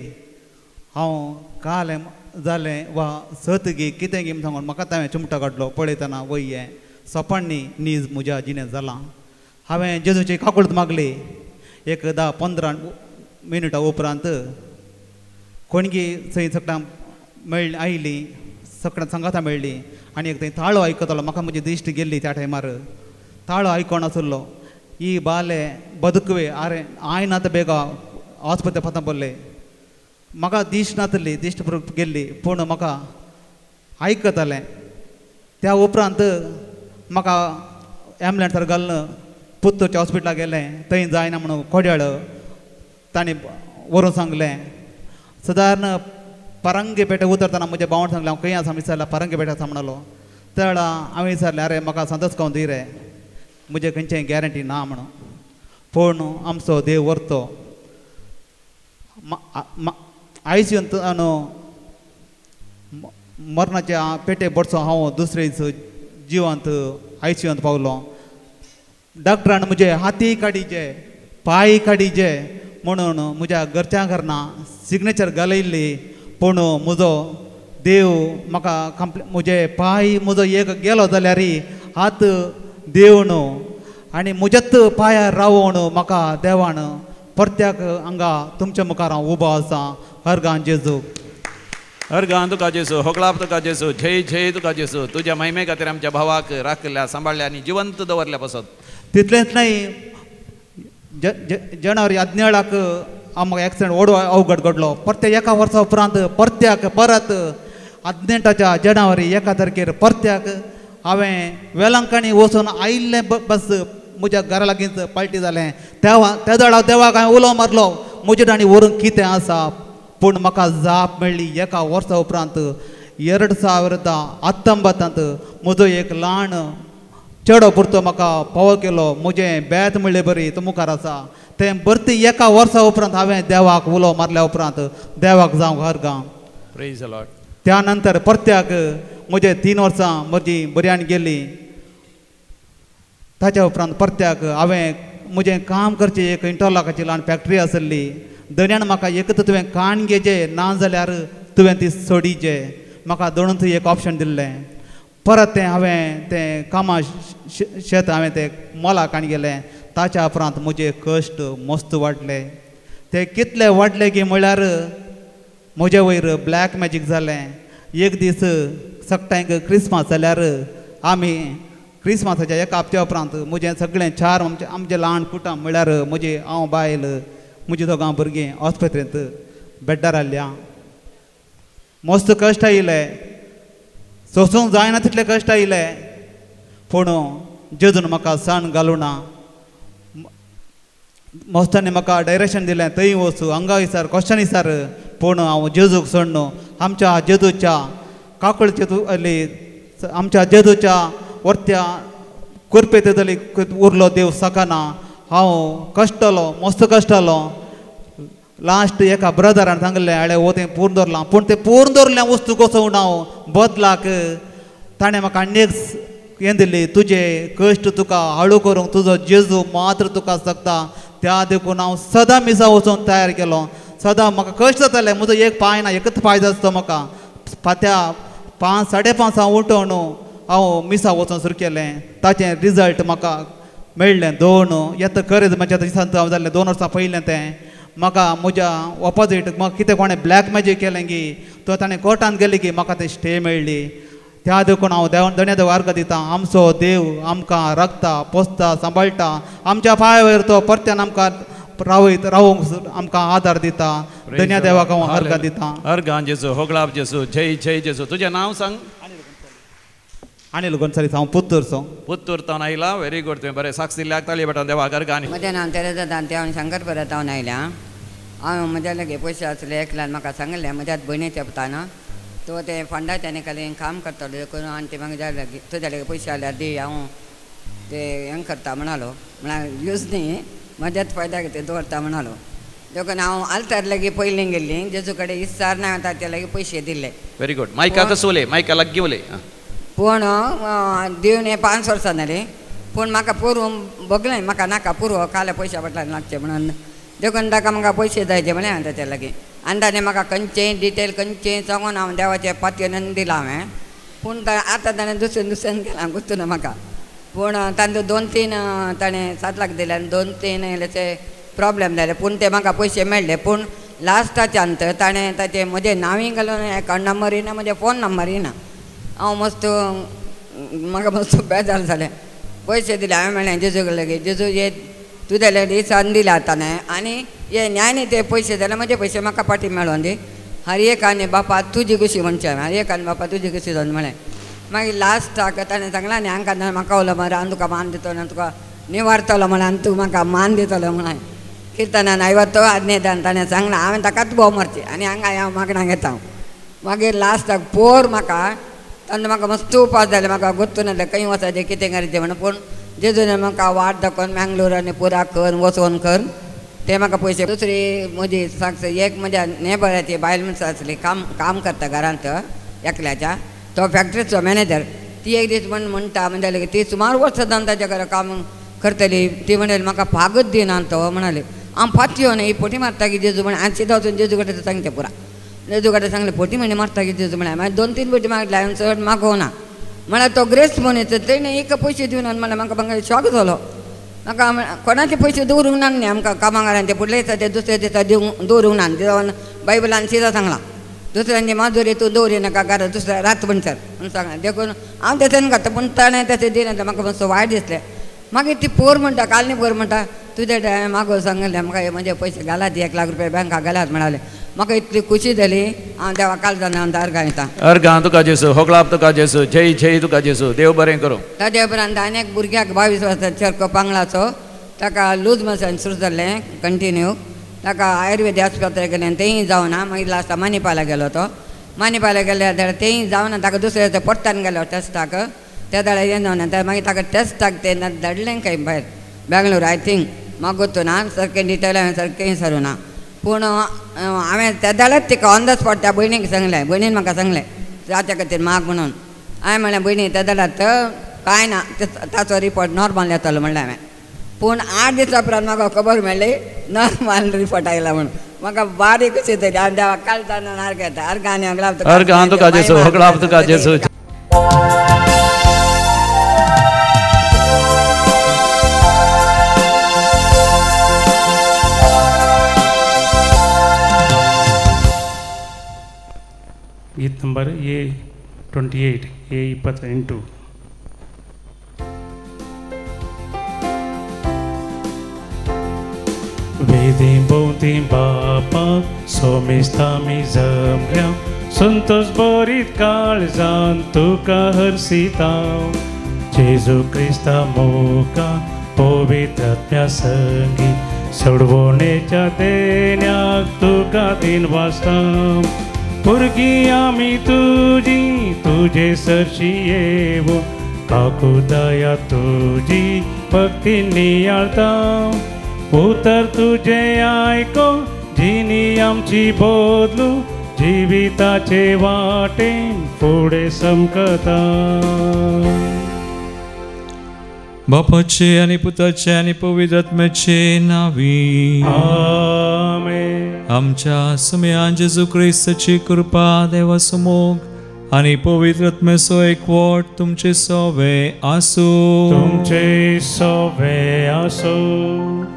हांव कालें जालें वा सत गी कितें गी सांगून म्हाका तांवें चिमटो काडलो. पळयतना वय हें सोपण्णी नीज म्हज्या जिणेंत जालां. हांवें जेजूची काकुळट मागली. एक 10-15 मिनटां उपरांत कोणगी थंय सगळ्यां मेळ्ळी आयली, सगळ्यां संगाता मेळ्ळी आनी एक थंय ताळो आयकतालो. म्हाका म्हजी दिश्ट गेल्ली त्या टायमार. ताळो आयकोन आसलो. ही बाले बदुकवे आरे हांवें आतां बेगा हॉस्पिटल पावता पडले. म्हाका दिश्ट नातली, दिश्ट गेल्ली पूण म्हाका आयकतालें. त्या उपरांत म्हाका एम्बुलंसार घालून पुत्तूरच्या हॉस्पिटलाक गेलें. थंय जायना म्हणून कोड्याळ तांणी व्हरून सांगलें. सादारण परंगे पेटे उतरतना म्हज्या भावान सांगलें हांव खंय आसा विचारल्यार परंगे पेटे आसा म्हणलो. त्या वेळा हांवें विचारलें अरे म्हाका संतोश करून दी रे, म्हजें खंयचें गॅरंटी ना म्हणून. पूण आमचो देव व्हरतो. आयसीयूंत मरणाच्या पेटे बडसो हांव दुसरे दीस जिवांत आयसीयूंत पावलो. डॉक्टरान म्हजे हाती काडीचे, पांय काडीचे म्हणून म्हज्या घरच्यां घरना सिग्नेचर घालयल्ली. पूण म्हजो देव म्हाका म्हजे पांय म्हजो एक गेलो जाल्यार हात देव न्हू आनी म्हज्याच पांयार रावून म्हाका देवान परत्याक हांगा तुमच्या मुखार हांव उबो आसा. अर्गां जेजू, अर्गां तुका जेजू, होगलाप तुका जेजू, जय जय तुका जेजू. तुज्या महिमे खातीर आमच्या भावाक राखल्या, सांबाळल्या आनी जिवंत दवरल्या पासत. तितलेंच न्हय जानेवारी 17 आमकां एक्सिडेंट व्हड अवघड घडलो. परते एका वर्सा उपरांत परत 18 जानेवारी 1 तारखेर परत्याक हांवें वेलंकणी वचून आयिल्लें बस म्हज्या घरा लागींच पलटी जालें. त्या दळा देवाक हांवें उलो मारलो म्हजे आनी व्हरून कितें आसा. पूण म्हाका जाप मेळ्ळी. एका वर्सा उपरांत 2019 म्हजो एक ल्हान चेडो पुरतो म्हाका फावो केलो. म्हजें बेत म्हणलें बरी तो मुखार आसा. तें भरती एका वर्सा उपरांत हांवें देवाक उलो मारल्या उपरांत देवाक जावं घर गांव. Praise the Lord. त्या नंतर परत्याक म्हजे 3 वर्सां म्हजी बऱ्यान गेली. ताच्या उपरांत परत्याक हांवें म्हजें काम करचें एक इंटरलॉकाची ल्हान फॅक्टरी आसली. दर्यान म्हाका एक तुवें काण घेजें ना जाल्यार तुवें ती सोडिचें. म्हाका दोनूच एक ऑप्शन दिल्लें. परत तें हांवें तें कामा शेत हांवें तें मोलाक काण गेलें. ताच्या उपरांत म्हजे कश्ट मस्त वाडले. ते कितले वाडले की म्हळ्यार म्हजे वयर ब्लॅक मॅजीक जालें. एक दीस सक्टांक क्रिसमस जाल्यार आमी क्रिसमसाच्या एका हप्त्या उपरांत म्हजें सगळें 4 आमचें ल्हान कुटुंब म्हळ्यार म्हजें हांव बायल म्हजीं 2 भुरगीं हॉस्पिटलांत बेड्डार आयल्या. मस्त कश्ट आयिल्ले. सोसूंक जायना तितले कश्ट आयिल्ले. पूण जेजून म्हाका सण घालूं ना. मस्तांनी म्हाका डायरेक्शन दिलें थंय वचूं हांगा विचार क्वेश्चन विचार. पूण हांव जेजूक सोडून आमच्या जेजूच्या काकळचे आमच्या जेजूच्या वर्त्या कुरपेत तरी उरलो देव सकाना. हांव कश्टलो मस्त कश्टलो. लास्ट एका ब्रदरान सांगलें हाडे वो तें पूर्ण दवरलां. पूण तें पूर्ण दवरलें वस्तू कसो हांव बदलाक ताणें म्हाका आनी हें दिली. तुजे कश्ट तुका हळू करूंक तुजो जेजू मात्र तुका सकता. त्या देखून हांव सदां मिसा वचून तयार केलो. सदां म्हाका कश्ट जातालें. म्हजो एक पांय ना एकच पांय आसता म्हाका. फात्या 5:30 उठून हांव मिसा वचून सुरू केलें. ताचें रिजल्ट म्हाका मेळ्ळें 2 येता खरेंच म्हाज्या दिसांत हांव जाल्लें 2 वर्सां पयलें तें. म्हाका म्हज्या ऑपोजीट म्हाका कितें कोणें ब्लॅक मॅजीक केलें की तो ताणें कोर्टान गेली की म्हाका तें स्टे मेळ्ळी. त्या देखून हांव दोनूय देव अर्घ दितां. आमचो देव आमकां रगता पोसता सांबाळटा. आमच्या पांया वयर तो परत्यान आमकां रावूंक आमकां आदार दिता. दोनूय देवाक हांव अर्घ दितां. अर्घां जेजू होगळाप जेजू जय जय जेजू. तुजें नांव सांग. अनिल गोन्सालीस हांव पुत्तूरचो. पुत्तूरतावन आयला. Very good. तुवें बरें साक्ष दिल्याक ताळी बटावन देवाक अर्घांनी. म्हजें नांव तेरेजा दांते. हांव शंकरपुरांतावन आयल्या. हांव म्हज्या लागीं पयशे आसले एकल्यान म्हाका सांगलें म्हज्याच भयणीच्या पुतान तो ते फंडाच्यानी खाली काम करतालो देखून आनी ते म्हाका लागीं तुज्या लागीं पयशे जाल्यार दी हांव ते हें करता म्हणालो. म्हळ्यार यूज न्ही म्हज्याच फायद्या खातीर दवरता म्हणालो. देखून हांव आल्तार लागीं पयलीं गेल्ली जेजू कडेन इस्तार ना ताचे लागीं पयशे दिले. Very good. मायका कसो उलय. मायका लागीं उलय. पूण दिवन हे 5 वर्सां जालीं. पूण म्हाका पुरवूंक बगलें म्हाका नाका पुरवो काले पयशे फाटल्यान लागचे म्हणून. देखून ताका म्हाका पयशे जायचे म्हळें हांवें ताचे लागीं. आनी ताणें म्हाका खंयचेंय डिटेल खंयचेंय सांगून हांव देवाचे पातयेन दिलां हांवें. पूण आतां ताणें दुसरें केलां गुर्तू ना म्हाका. पूण तांचो 2-3 ताणें 7 लाख दिले आनी 2-3 येयलेचे प्रॉब्लेम जाले. पूण ते म्हाका पयशे मेळ्ळे. पूण लास्टाच्यान ताणें ताचें म्हजें नांवूय घालून एकावंट नंबरूय ना म्हजे फोन नंबरूय ना. हांव म्हाका मस्त बेजार जालें. पयशे दिले हांवें म्हणलें जेजूक लागीं जेजू हे तुज्या लागीं दिसान दिले ताणें आनी हे न्यायानी ते पयशे जाल्यार म्हजे पयशे म्हाका पाटी मेळोन दी. हर एक आनी बापा तुजी कशी म्हणचे हांवें. हर एक आनी बापा तुजी कशी जावन म्हळें. मागीर लास्टाक ताणें सांगलां न्ही हांकां म्हाका उलो मरे हांव तुका मान दितलो आनी तुका निवारतलो म्हण आनी तूं म्हाका मान दितलो म्हणाय. किर्तनान आयवतो आदनेदान ताणें सांगलां हांवें ताकाच भोव मारची आनी हांगा हांव मागणां घेता. मागीर लास्टाक पोर म्हाका ताणें म्हाका मस्त उपास जाले. म्हाका गुर्तू नासलें खंय वचाचें कितें करचें म्हणून. पूण जेजून म्हाका वाट दाखोवन मँगलोर आनी पुरा कर वचोन कर ते म्हाका पयशे. दुसरी म्हजी साक्ष एक म्हज्या नेबराची बायल मनीस आसली काम करता घरांत एकल्याच्या. तो फॅक्टरीचो मॅनेजर. ती एक दीस म्हणटा म्हणजे ती सुमार वर्सां जावन ताच्या घरा काम करतली. ती म्हणली म्हाका फागत दिना तो म्हणाली. हांव फाटी न्ही पोटी मारता की जेजू म्हण आनी सीदा वचून जेजू कडेन सांगता पुरा. जेजू कडेन सांगलें पोटी म्हणे मारता की जेजू म्हळ्यार मागीर 2-3 पोटी मागले हांवें चड मागोवना. म्हळ्यार तो ग्रेस मनीस तेणें एक पयशे दिवन म्हळ्यार म्हाका शॉक जालो. म्हाका कोणाचे पयशे दवरूंक ना न्ही आमकां कामागारांचे फुडले दिसा ते दुसरे दिसा दवरूंक ना. देवान बायबलान सीदा सांगलां दुसऱ्यांची माजुरी तूं दवरी नाका घरा दुसऱ्या रात म्हणसर म्हणून सांगलें. देखून हांव तें घातलें. पूण ताणें तशें दिलें म्हाका मातसो वायट दिसलें. मागीर ती पोर म्हणटा कालनी पोर म्हणटा तुझे टायम मागो सांगले म्हाका हे म्हजे पयशे घालात 1 लाख रुपया बँकाक घालात म्हणाले म्हाका इतली खुशी जाली हांव देवा काल जाणा अर्घ येता अर्घां तुका जेसू होगळाप तुका जेसू जय जय तुका जेसू देव बरें करूं ताजे उपरांत आनी एक भुरग्याक 22 वर्साचो चरको पांगळाचो ताका लूज मोशन सुरू जाल्लें कंटिन्यू ताका आयुर्वेद आस्पत्रेक गेलें तेंय जावना मागीर लास्ट मानिपाला गेलो तो मानिपाला गेल्या जाल्यार तेंय जावना ताका दुसऱ्या दिसा परतान गेलो टेस्टाक त्या दाडा येना तर मागीर ताका टेस्टाक ते धाडलें खंय भायर बेंगलोर आय थिंक म्हाका गोतू ना सारकें डिटेल हांवें सारकें विचारूं ना पूण हांवें त्या दाडाच तिका ऑन द स्पॉट त्या भयणीक सांगलें भयणीन म्हाका सांगलें जाच्या खातीर माग म्हणून हांवें म्हणलें भयणी त्या दाडात कांय ना ताचो रिपोर्ट नॉर्मल येतलो म्हणलें हांवें पूण 8 दिसां उपरांत म्हाका खबर मेळ्ळी नॉर्मल रिपोर्ट आयला म्हणून म्हाका बारीक कशी तरी हांव देवा काल जाणून अर्घ येता अर्घ आनी अर्घां तुका जेसू होगळाप तुका जेसू गीत नंबर A28 A28 वेदी भोवती बापा सोमिस्तामी जमल्या संतोष बरीत काळजान तुका हरसिता जेजू क्रिस्ता मोका पवित्र आत्म्या संगी सोडवणेच्या देण्याक तुका दिन वाजता भुरगीं आमी तुजी तुजे सरशी येवो काकू दया तुजी भक्ती नियाळता उतर तुझे आयको जिनी आमची बोदलू जिविताचे वाटेन फुडें समकता बापाचे आनी पुताचे आनी पवित्र आत्म्याचे नावी आमेन आमच्या सुमयान जेजू क्रिस्ताची कृपा देवा समोग आनी पवित्र आत्म्याचो एकवट तुमचे सवे आसू तुमचे सवे आसो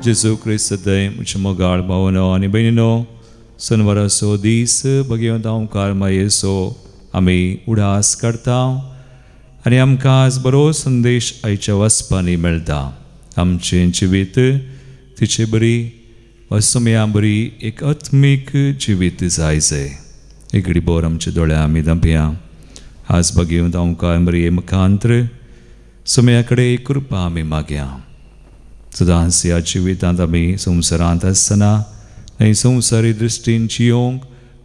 जेजू क्रिस्त दय म्हज्या मोगाळ भावनो आनी भयणीनो सनवाराचो दीस भगवंत ओंकार मायेचो आमी उडास करता आनी आमकां आज बरो संदेश आयच्या वचपांनी मेळटा आमचें जिवीत तिचे बरी असमया बरी एक आत्मीक जिवीत जायचें एक घडीभर आमच्या दोळ्या आमी धांपया आज भगवंत ओंकार बरी मुखांत्र समया कडेन कृपा आमी मागया सदांच ह्या जिवितांत आमी संवसारांत आसतना हे संवसारी दृश्टीन जियोंक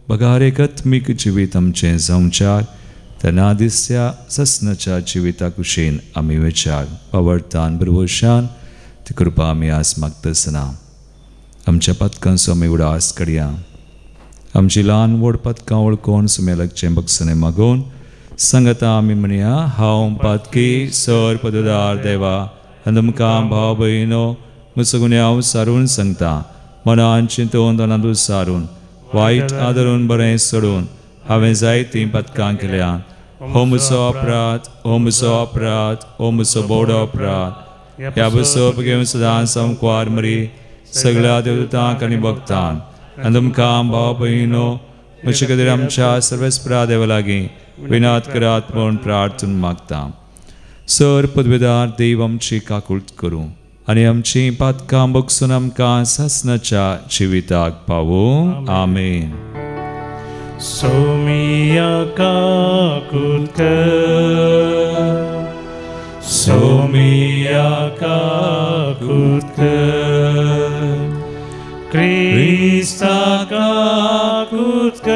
बगार एक आत्मीक जिवीत आमचें जावच्याक तेन्ना दिसच्या ससनाच्या जिविता कुशीन आमी विचार पावरतान बरोवशान ती कृपा आमी आज मागता आसतना आमच्या पथकांचो आमी उडास काडया आमची ल्हान व्हड पथकां वळखून सुमे लागचें बगसणें मागून सांगता आमी म्हणया हांव पातकी सर पददार देवा आनी तुमकां भाव भयणो म्हजो गुन्यांव सारून सांगता मनान चिंतून दोनांदू सारून वायट आदरून बरें सोडून हांवें जायतीं पथकां केल्या हो म्हजो अपराध हो म्हजो अपराध हो म्हजो बोडो अपराध ह्या बसप घेवन सदांच संकवार मरी सगळ्या देवतांक आनी भक्तांक आनी तुमकां भाव भयणो म्हजे खातीर आमच्या सर्वेस्परा देवा लागीं विनात करात म्हूण प्रार्थना मागता सर पदवेदार देव आमची काकूळट करूं आनी आमची पातकां बगसून आमकां सासनाच्या जिविताक पावूं आमेन सोमिया काकूट सोमिया काकूट क्रिस्ता काकूट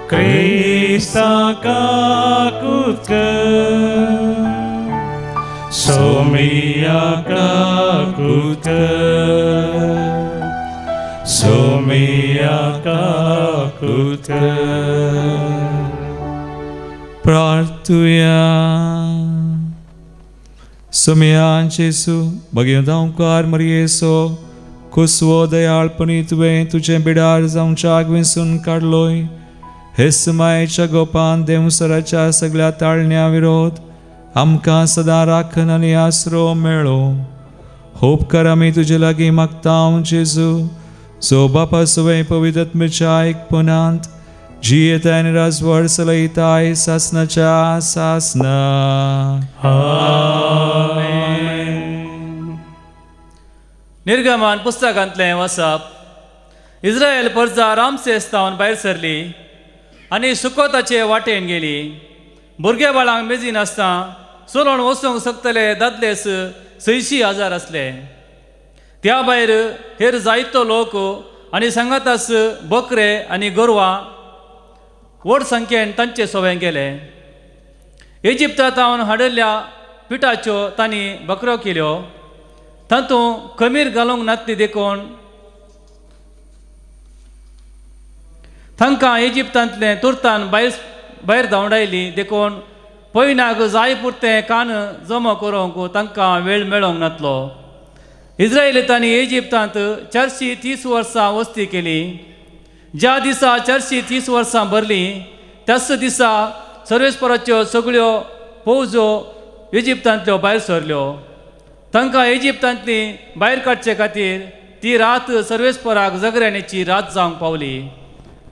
क्रिस्ता काकूट सोमिया काकूट सोमिया काकूट प्रार्थुया सोमयान जेसू भगवंत ओंकार मरियेसो कुसवो दयाळपणी तुवें तुजें बिडार जावच्याक विंसून काडलोय हे समायेच्या गोपान देवसराच्या सगळ्या ताळण्या विरोध आमकां सदां राखण आनी आसरो मेळो उपकार आमी तुजे लागीं मागता जेजू जो बापा सवय पवित्र आत्म्याच्या एकपणांत जियेता आनी राजवड चलयताय सासनाच्या सासना आमेन निर्गमन पुस्तकांतलें वचप. इस्रायल परजा रामसेस्तावन भायर सरली आनी सुकोताचे वाटेन गेली. भुरगे बाळांक मेजी नासता चलोन वचूंक शकतले दादलेस 600,000 असले. त्या भायर हेर जायतो लोक आनी सांगातास बकरे आनी गोरवां व्हड संख्येन तांचे सोवें गेले. इजिप्तांत हाडिल्ल्या पिठाच्यो तांणी बकऱ्यो केल्यो. तातूंत खमीर घालूंक नासली देखून तांकां इजिप्तांतले तुर्तान भायर धांवडायली देखून पयनाक जाय पुरतें कान जमा करूंक तांकां वेळ मेळोंक नासलो. इस्रायलितांनी इजिप्तांत 430 वर्सां वस्ती केली. ज्या दिसा 430 वर्सां भरली त्याच दिसा सर्वेस्पराच्यो सगळ्यो फौजो इजिप्तांतल्यो भायर सरल्यो. तांकां इजिप्तांतली भायर काडचे खातीर ती रात सर्वेस्पराक जगराण्याची रात जावंक पावली.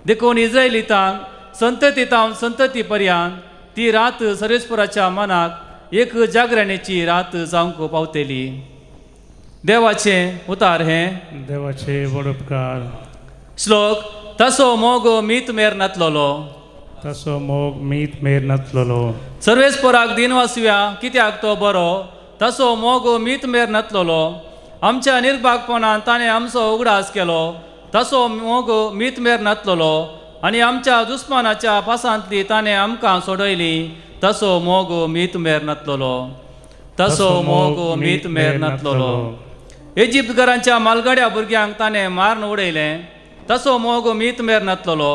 देखून इस्रायलितांक संततीतावन संतती पर्यंत ती रात सर्वेस्पराच्या मनाक एक जागराण्याची रात जावंक पावतली. देवाचे उतार हे. देवाचे व्हड उपकार. श्लोक. तसो मोग मीत मेर नातलोलो. तसो मोग मीत मेर नातलोलो. सर्वेस्पराक दिनवासुया कित्याक तो बरो. तसो मोग मीत मेर नातलोलो. आमच्या निर्भागपणान ताणें आमचो उगडास केलो. तसो मोग मीत मेर नातलोलो आनी आमच्या दुस्मानाच्या पासांतली ताणें आमकां सोडयली. तसो मोग मीत मेर नातलोलो. तसो मोग मीत मेर नातलोलो. इजिप्तकारांच्या मालगाड्या भुरग्यांक ताणें मारून उडयलें. तसो मोग मीत मेर नातलोलो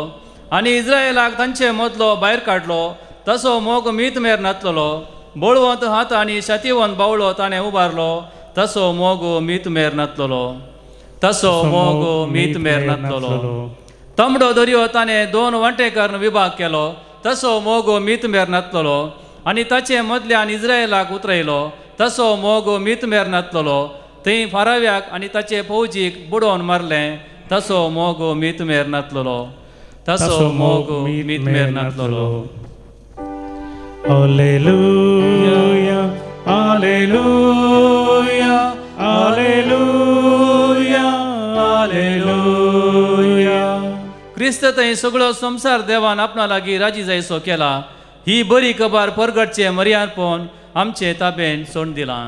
आनी इस्रायलाक तांचे मदलो भायर काडलो. तसो मोग मीत मेर नातलोलो. बळवंत हात आनी शातिवंत बावळो ताणें उबारलो. तसो मोग मीत मेर नातलोलो. तसो मोग मीत मेर नातलोलो. तमडो दर्यो ताणें 2 वांटेकार विभाग केलो. तसो मोग मीत मेर नातलोलो आनी ताचे मदल्यान इस्रायलाक उतरयलो. तसो मोग मीत मेर नातलोलो. थंय फाराव्याक आनी ताचे फौजीक बुडोवन मारलें. तसो मोग मीत मेर नातलोलो. तसो मोग मीत मेर नातलोलो. Hallelujah hallelujah hallelujah hallelujah. Christ थंय सगळो संसार देवान आपणा लागीं राजी जायसो केला. ही बरी खबर परगटचे मर्यादपण आमचे ताबेन सोडून दिलां.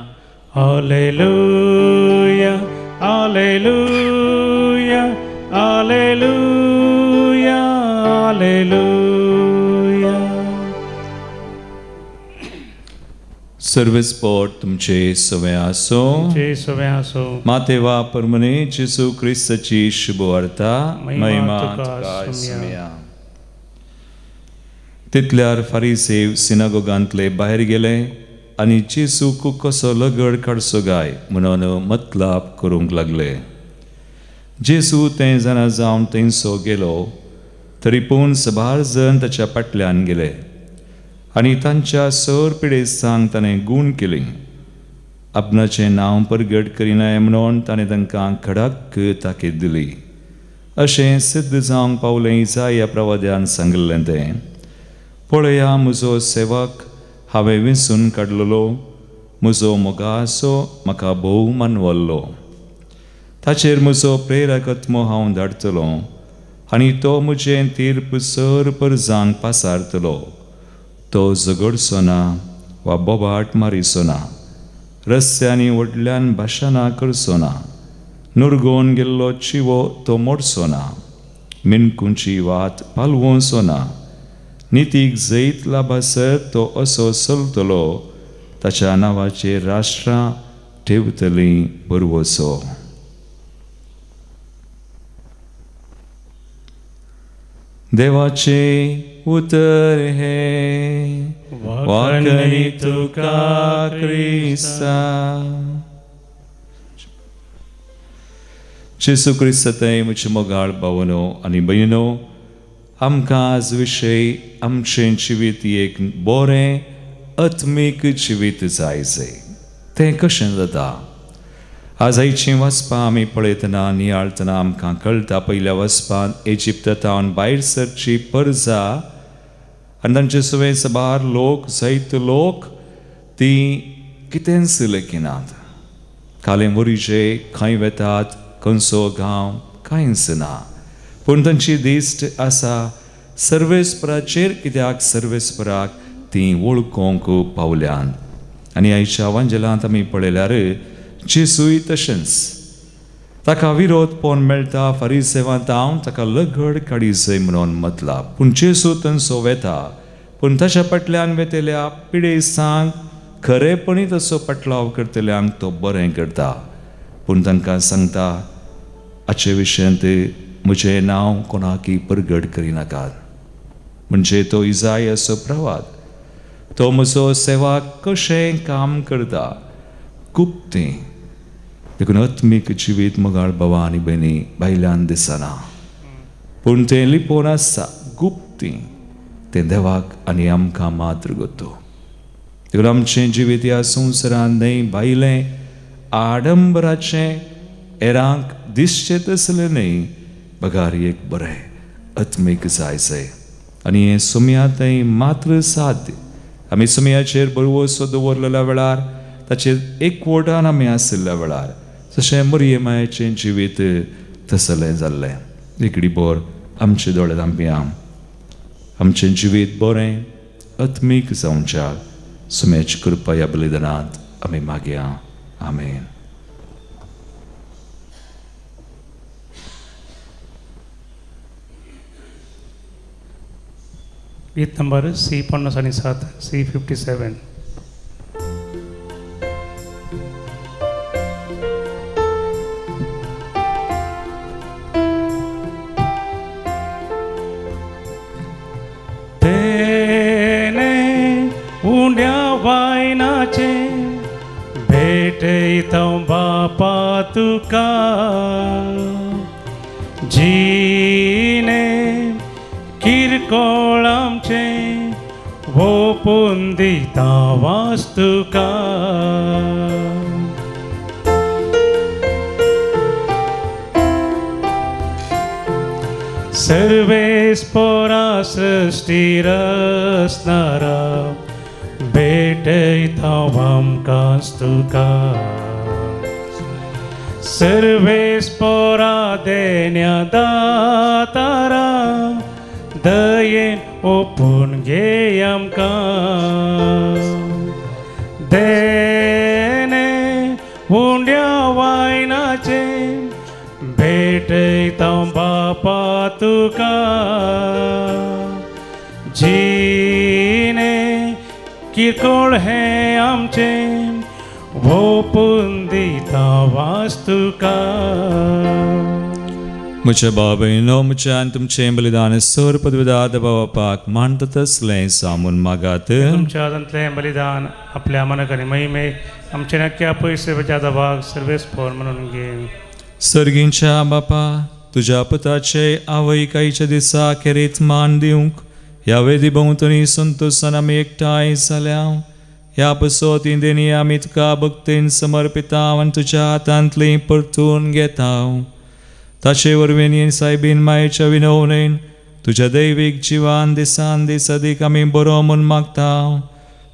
Hallelujah hallelujah hallelujah hallelujah. सर्वेस्पोर तुमचे सवे आसो. तुमचे सवे आसो. मातेवा परमने जेसू क्रिस्ताची शुभ वार्ता महिमा तुका सुमया. तितल्यार फारिसेव सिनागोगांतले भायर गेले आनी जेसूक कसो लगड काडचो गाय म्हणून मतलाब करूंक लागले. जेसू तें जाणा जावन थंयसो गेलो तरी पूण सबार जण ताच्या फाटल्यान गेले आनी तांच्या सर पिडेस्तांक ताणें गूण केली. आपणाचें नांव परगट करिनाय म्हणून ताणें तांकां खडाक ताकीद दिली. अशें सिद्ध जावंक पावलें इसाया प्रवाद्यान सांगलें तें. पळया म्हजो सेवक हांवें विंचून काडलेलो. म्हजो मोगासो म्हाका भोव मानवल्लो. ताचेर म्हजो प्रेरकत्मो हांव धाडटलो आनी तो म्हजें तीर्प सर परजांक पासारतलो. तो झगडचो ना वा बोबाट मारिचो ना. रस्त्यांनी व्हडल्यान भाशणां करचो ना. नुरगोवन गेल्लो चिवो तो मोडचो ना. मिणकुंची वात पालवोचो ना. नितीक जैत लाभासर तो असो चलतलो. ताच्या नांवाचेर राष्ट्रां ठेवतलीं बरवसो. देवाचे उतर हे वाकणी तुका क्रिस्ता. जेसू क्रिस्ताय म्हजे मोगाळ भावनो आनी भयणो, आमकां आज विशय आमचें जिवीत एक बरें आत्मीक जिवीत जायचें. तें कशें जाता? आज आयचीं वचपां आमी पळयतना नियाळतना आमकां कळटा. पयल्या वचपान इजिप्तांत भायर सरची परजा आनी तांचे सगळे सबार लोक जायते लोक ती कितेंच लेखिनात. कालें वरीचे खंय वेतात खंयचो गांव कांयच ना, पूण तांची दिश्ट आसा सर्वेस्पराचेर, कित्याक सर्वेस्पराक ती वळखोंक पावल्यान. आनी आयच्या वांजेलांत आमी पळयल्यार जेसूय तशेंच. ताका विरोध पोवन मेळटा फरिसेवांत हांव ताका लगड काडीसय म्हणून मतला, पूण जेसू तांचो वेता, पूण ताच्या फाटल्यान वेतेल्या पिडेसांक खरेपणी तसो पटलाव करतल्यांक तो बरें करता. पूण तांकां सांगता, हाचे विशयांत म्हजें नांव कोणाकय परगट करिनाकात. म्हणजे तो इजायाचो प्रवाद, तो म्हजो सेवाक कशें काम करता गुप्तें, देखून आत्मीक जिवीत मोगाळ भावा आनी भयणी भायल्यान दिसना, पूण तें लिपोवन आसता गुप्तें, तें देवाक आनी आमकां मात्र गोतो. देखून आमचें जिवीत ह्या संवसारांत न्हय भायलें आडंबराचें हेरांक दिसचें तसलें न्हय, बगार एक बरें आत्मीक जायचें. आनी हें सुमयातय मात्र साध्य. आमी सुमयाचेर बरवसो दवरलेल्या वेळार, ताचेर एकवटान आमी आशिल्ल्या वेळार जशें मरियमाचें जिवीत तसलें जाल्लें. एकडी बोर आमचे दोळे धांपया, आमचें जिवीत बरें आत्मीक जावच्या सुमयाची कृपा ह्या बलिदानांत आमी मागया. आमेन. गीत नंबर C57, C57. तेने उंड्या वायनाचे भेटयता बापा तुका, जीने किरकोळ आमचे ओपून दिता वास्तुका. सर्वेस्परा सृष्टीर असणारा भेटयता आमकां तुका. सर्वेस्परा देण्या दातारा दयेन ओपून घे आमकां. देने उंड्या वायनाचे भेटयता बापा तुका, जीने किरकोळ हें आमचें ओपून दिता वास्तुका. म्हज्या बाबयनो, म्हज्यान तुमचें बलिदान सर पदवीदाद बापाक मानता तसलें सामून मागात. तुमच्या हातांतलें बलिदान आपल्या मनाक आनी महिमेक आमचे नक्क्या पयशेच्या भाग सर्वेस्पर म्हणून घे. सर्गींच्या बापा, तुज्या पुताचे आवयक आयच्या दिसा खेरीत मान दिवंक ह्या वेदी भोंवतणी संतोशान आमी एकठांय जाल्या. ह्या पसोती देणी आमी तुका भक्तीन समर्पिता आनी तुज्या हातांतली परतून घेता. ताचे वरवीं सायबीन मायेच्या विनवणेन तुज्या दैवीक जिवान दिसान दीस अदीक आमी बरो म्हूण मागता.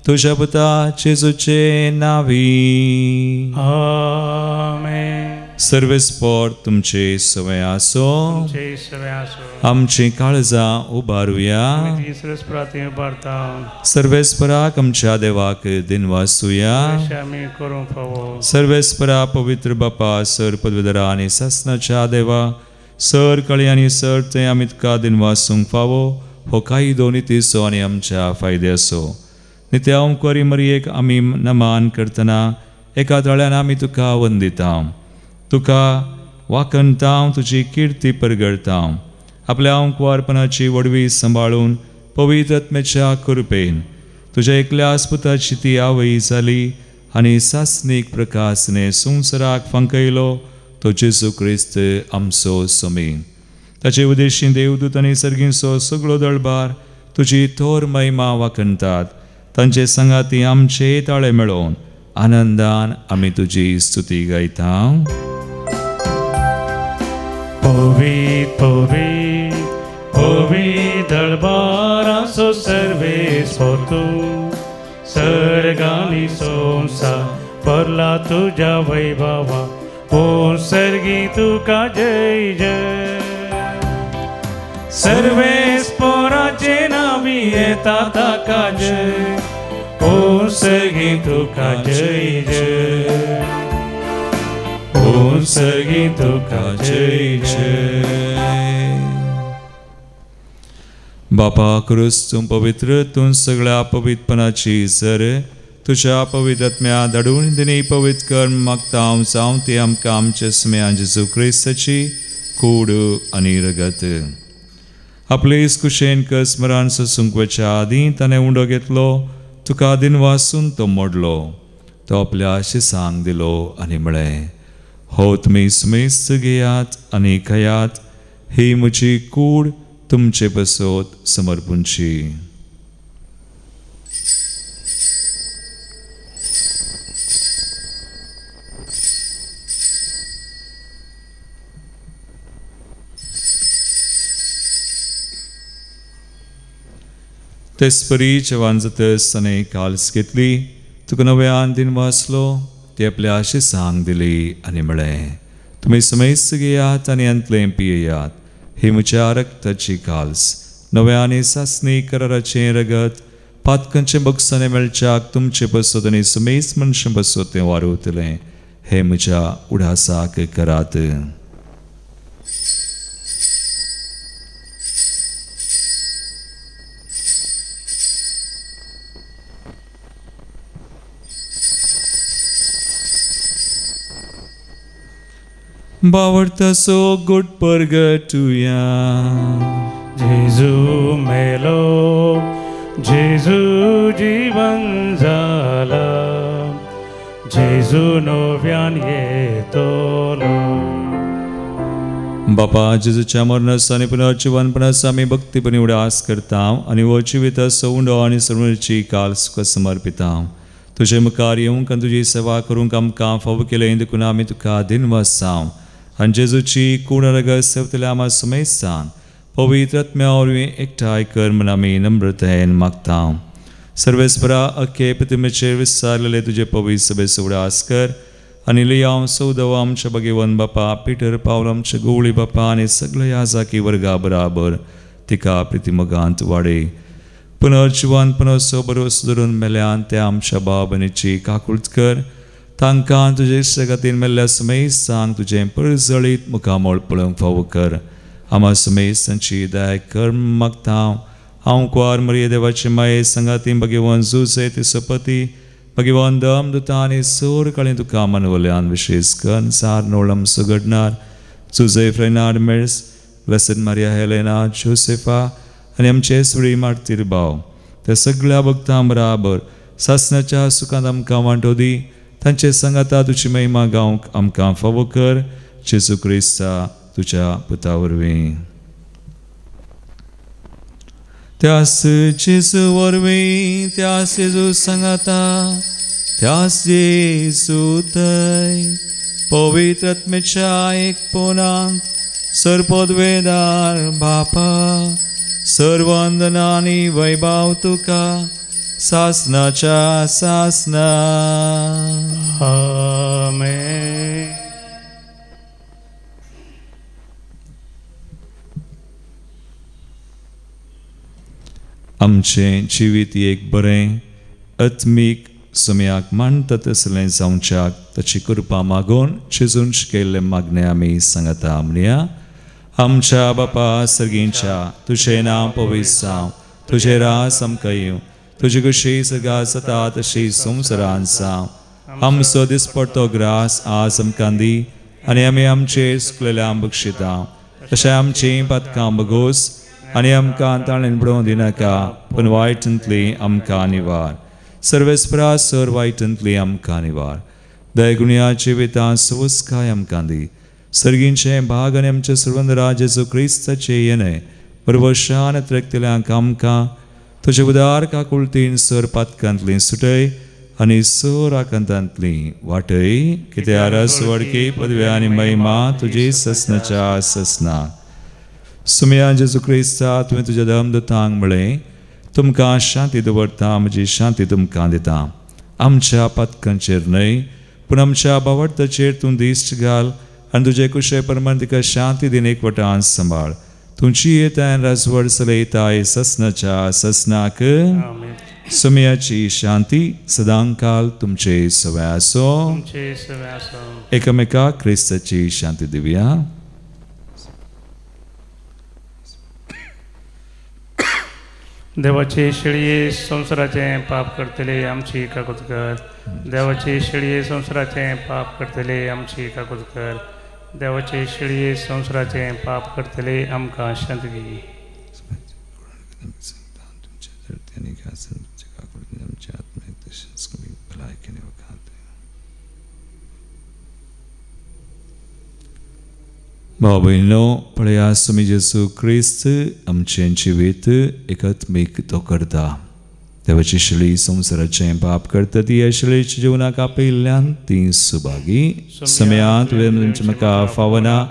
तुज्या पुता जेजूचे नांवी. आमेन. सर्वेस्पर तुमचे सवय आसो. तुमचे सवय आसो. आमची काळजां उबारुया. आमी सर्वेस्पराक उबारता. सर्वेस्पराक आमच्या देवाक दिनवासुया. आमी करूंक फावो. सर्वेस्परा पवित्र बापा, सर पदवीधरा आनी सासणाच्या देवा, सर कळी आनी सर ते आमी तुका दिनवासूंक फावो. हो कायदो नितीचो आनी आमच्या फायद्याचो. नित्या ओंकरी मरयेक आमी नमान करतना एका तळ्यान आमी तुका वंदिता. तुका वाकणटा, तुजी किर्ती परगडता. आपल्या ओंकवारपणाची वडवी सांबाळून पवित्र आत्म्याच्या कृपेन तुज्या एकल्याच पुताची ती आवय जाली आनी सासनीक प्रकाशने संवसाराक फंकयलो तो जेजू क्रिस्त आमचो समी. ताचे उद्देशीं देवदूत आनी सर्गींचो सगळो दळबार तुजी थोर महिमा वाकणटात. तांचे संगाती आमचे ताळे मेळोवन आनंदान आमी तुजी स्तुती गायता. पवित्र पवित्र पवित्र दळबाराचो सर्वेस्पर तूं, सर्ग आनी संवसार परला तुझ्या वैभवा ओ सर्गी तुका जय जय सर्वेस पोराचे नावी येता ताका जय ओ सर्गी तुका जय जय ओ सर्गी तुका जय जय बापा क्रुस तूं पवित्र तूं सगळ्या पवित्रपणाची सर तुझ्या पवित्रत्म्या धाडून दिनी पवित्र कर मागता हांव जावं ती आमकां आमच्या स्मेया जेजू क्रिस्ताची कूड आनी रगत आपले कुशेन स्मरण सुंकवेच्या आदीं ताणें उंडो घेतलो तुका दिन वासून तो मोडलो तो आपल्या शिसांक दिलो आनी म्हळें हो तुमी सुमेस्त घेयात आनी खयात ही म्हजी कूड तुमचे बसोत समर्पूंची तेसपरी जवान जातस ताणें काल्स घेतली तुका नव्यान दिन वाचलो ती आपल्या आशिसांक दिली आनी म्हळें तुमी समेस्त घेयात आनी अंतलें पियेयात ही म्हज्या रक्ताची काल्स नव्यानी सासणी कराराचें रगत पातकांचे बक्षाने मेळच्याक तुमचे बसोत आनी समेस्त मनशां बसोत तें वारुतलें हे म्हज्या उडासाक करात बावडता सो गुड परगटुया जेजू मेलो जेजू जीवन जाला जेजू नव्यान येतलो बापा जेजूच्या मरणास आनी पुनर्जीवनपणास आमी भक्तीपणी उडास करता आनी वो जिवीत उंडो आनी सर्वची काल सुख समर्पिता तुजे मुखार येवंक आनी तुजी सेवा करूंक आमकां फाव केलें देखून आमी तुका दिनवासांव आनी जेजूची कूड रगत सेवतल्या आमा समेस्त सांग पवित्र आत्म्या वरवीं एकठांय कर म्हूण आमी नम्रतायेन मागता सर्वेस्परा अख्खे प्रतिमेचेर विस्तारलेले तुजे पवित्र सभेचो उडास कर आनी लियाव सौदव आमच्या भगीवन बापा पिटर पावल आमचे गवळी बापा आनी सगळे याजाकी वर्गा बराबर तिका प्रतिमगांत वाडय पुनर्जीवनपणाचो बरोस धरून मेल्यान त्या आमच्या भाव भयणीची काकुळट कर तांकां तुजे इश्टगतीन मेल्ल्या समेस्त सांग तुजें परजळीत मुखामोळ पळोवंक फावो कर आमा समेस्त तांची दया कर मागता हांव कुंवार मरिये देवाचे माये संगाती भगीवन जुजे तिचो पती भगीवन दम दुता आनी सोर काळी तुका मनवल्यान विशेष कर सार नोळम सुगडणार जुजे फ्रेनार्ड मेळ्स ब्लेसेड मारिया हेलेना जोसेफा आनी आमचे सुरी मारतीर भाव त्या सगळ्या भक्तां बराबर सासणाच्या सुखांत आमकां वांटो दी तांचे सांगाता तुजी महिमा गावंक आमकां फावो कर जेजू क्रिस्ता तुज्या पुता वरवीं त्यास जेजू वरवीं त्यास जेजू सांगाता त्यास जेजू थंय पवित्र आत्मेच्या एकपणांत सरपदवेदार बापा सर्वंदना आनी वैभव तुका सासनाच्या सासना आमेन आमचें जिवीत एक बरें आत्मीक सुम्याक मांडता तसलें जावच्याक ताची कृपा मागून जेजून शिकयल्ले मागणे आमी सांगता म्हणया आमच्या बापा सर्गींच्या तुजें नांव पवित्र जावं तुजें रास आमकां येवं तुजी कशी सगा जाता तशी संवसारांत जावं आमचो दिसपडटो ग्रास आज आमकां दी आनी आमी आमचेर सुकलेल्या बक्षिता तशें आमची पातकां बगोस आनी आमकां ताळेन बुडोवंक दिनाका पूण वायटांतली आमकां निवार सर्वेस्परा सर वायटांतली आमकां निवार दयगुण्या जिवितां सुवस्काय आमकां दी सर्गींचे भाग आनी आमचे सर्वंदरा जेजू क्रिस्ताचे येणे बरोबरशान त्रेकतल्यांक आमकां तुजे उदार काकुळतीन सर पातकांतली सुटय आनी सर आकांतांतली वाटय कित्याक रस वडकी पदव्या आनी महिमा तुजी ससनाच्या ससना सुम्या जेजू क्रिस्ता तुवें तुज्या धर्मदूतांक म्हळें तुमकां शांती दवरता म्हजी शांती तुमकां दिता आमच्या पातकांचेर न्हय पूण आमच्या भावार्थाचेर तूं दिश्ट घाल आनी तुजे कुशे परमांतिका शांती दिन एकवटान सांबाळ. तुमची येतान राजवड चलयताय ससनाच्या ससनाक. आमेन. सुमयाची शांती सदांकाल तुमचे सवय आसो. तुमचे सगळे आसो. एकामेकाक क्रिस्ताची शांती दिवया. देवाचे शेळये संसाराचे पाप करतले आमची काकूत कर. देवाचे शेळये संसाराचे पाप करतले आमची काकूत कर. देवाचे शेळये संसाराचे पाप करतले आमकां शांती दी. भाव भयणो, पळयास तुमी जेसू क्रिस्त आमचें जिवीत एकात्मीक तो करता. देवाची शेळी संसाराचें पाप करता ती ह्या शेळयेच्या जिवनाक आपयिल्ल्यान ती सुभागी. समयांत तुमचे म्हाका फावना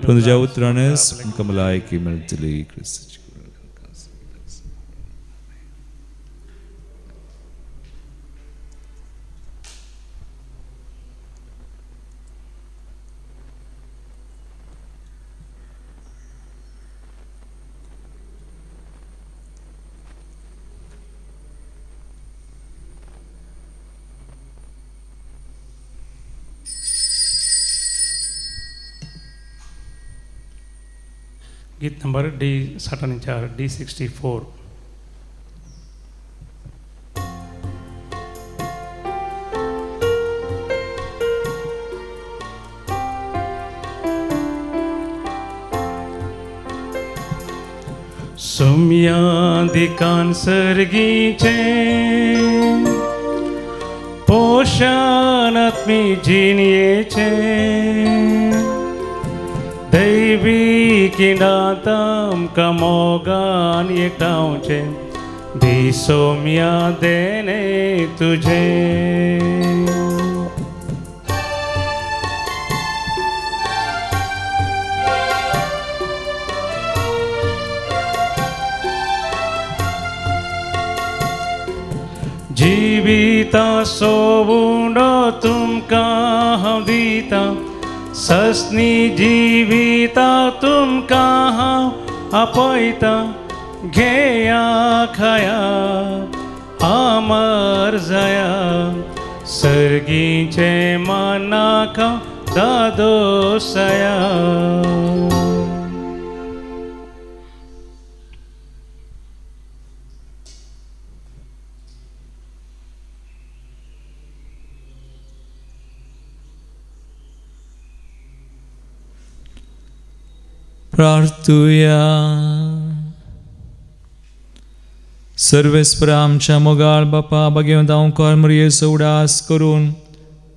पूण तुज्या उतरानच आमकां भलायकी मेळटली. क्रिस्ताची गीत नंबर D64 D64. सोम्यादिकान सर्गीचे पोषणात्मी जिणयेचे दैवी किंडातम कमोगान एकटावचे दी सोम्या देणे तुझे. जिविता सोवुंडो तुमकां हांव दिता. ससनी जिविता तुमकां हांव आपयता. घेया खाया अमर जाया. सर्गीचे मानाका दादोसया. प्रार्थुया. सर्वेस्परा आमच्या मोगाळ बापा भगवंत ओंकार मरियेचो उडास करून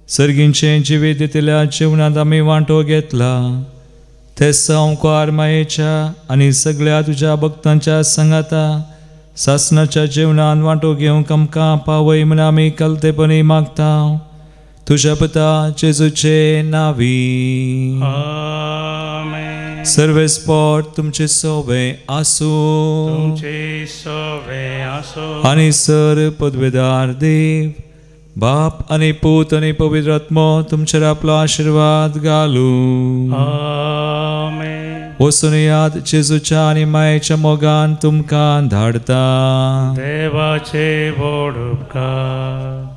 सर्गींचे जिवीत दितल्या जीवनात आमी वांटो घेतला. ते ओंकार मायेच्या आनी सगळ्या तुज्या भक्तांच्या संगाता सासनाच्या जीवनान वांटो घेवंक आमकां पावय म्हूण आमी कलतेपणी मागता. तुज्या पुता जेजूचे नांवी. सर्वेस्पोट तुमचे सोवे आसो. तुमचे सोवे आसो. आनी सर पदवेदार देव बाप आनी पूत आनी पवित्र आत्मो तुमचेर आपलो आशीर्वाद घालू. आमेन. वचून याद जेजूच्या आनी मायेच्या मोगान तुमकां धाडता. देवाचे व्हड उपकार.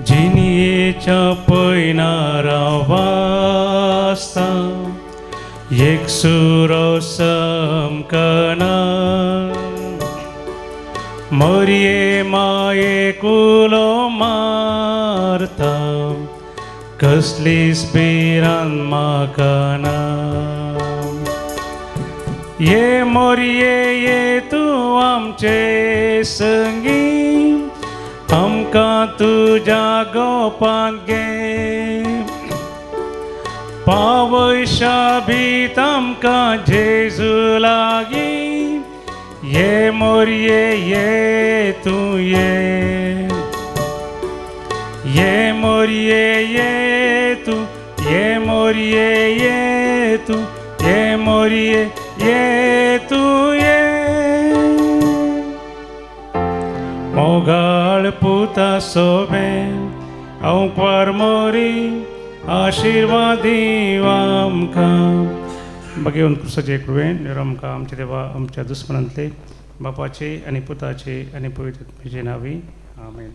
जिणयेच्या पयनारा वासता एक सुरो समकना. मरिये मायेक उलो मारता. कसलीच भिरांत म्हाका ना. ये मोरये ये तूं आमचे संगी. आमकां तुज्या गोपांत घे. पावय शाबीत आमकां जेजू लागीं. ये मोरये ये तूं ये. ये मोरये ये तूं. ये मोरये ये तूं. ये मोरये ये तूं ये. मोगाळ पुता सोबेन औंकवार मोरी आशीर्वाद दिव आमकां बघेवन क्रुसाचे कृपेन आमकां आमचे देवा आमच्या दुस्मनांतले बापाचे आनी पुताचे आनी पवित्र आत्म्याचे नांवी आमेन.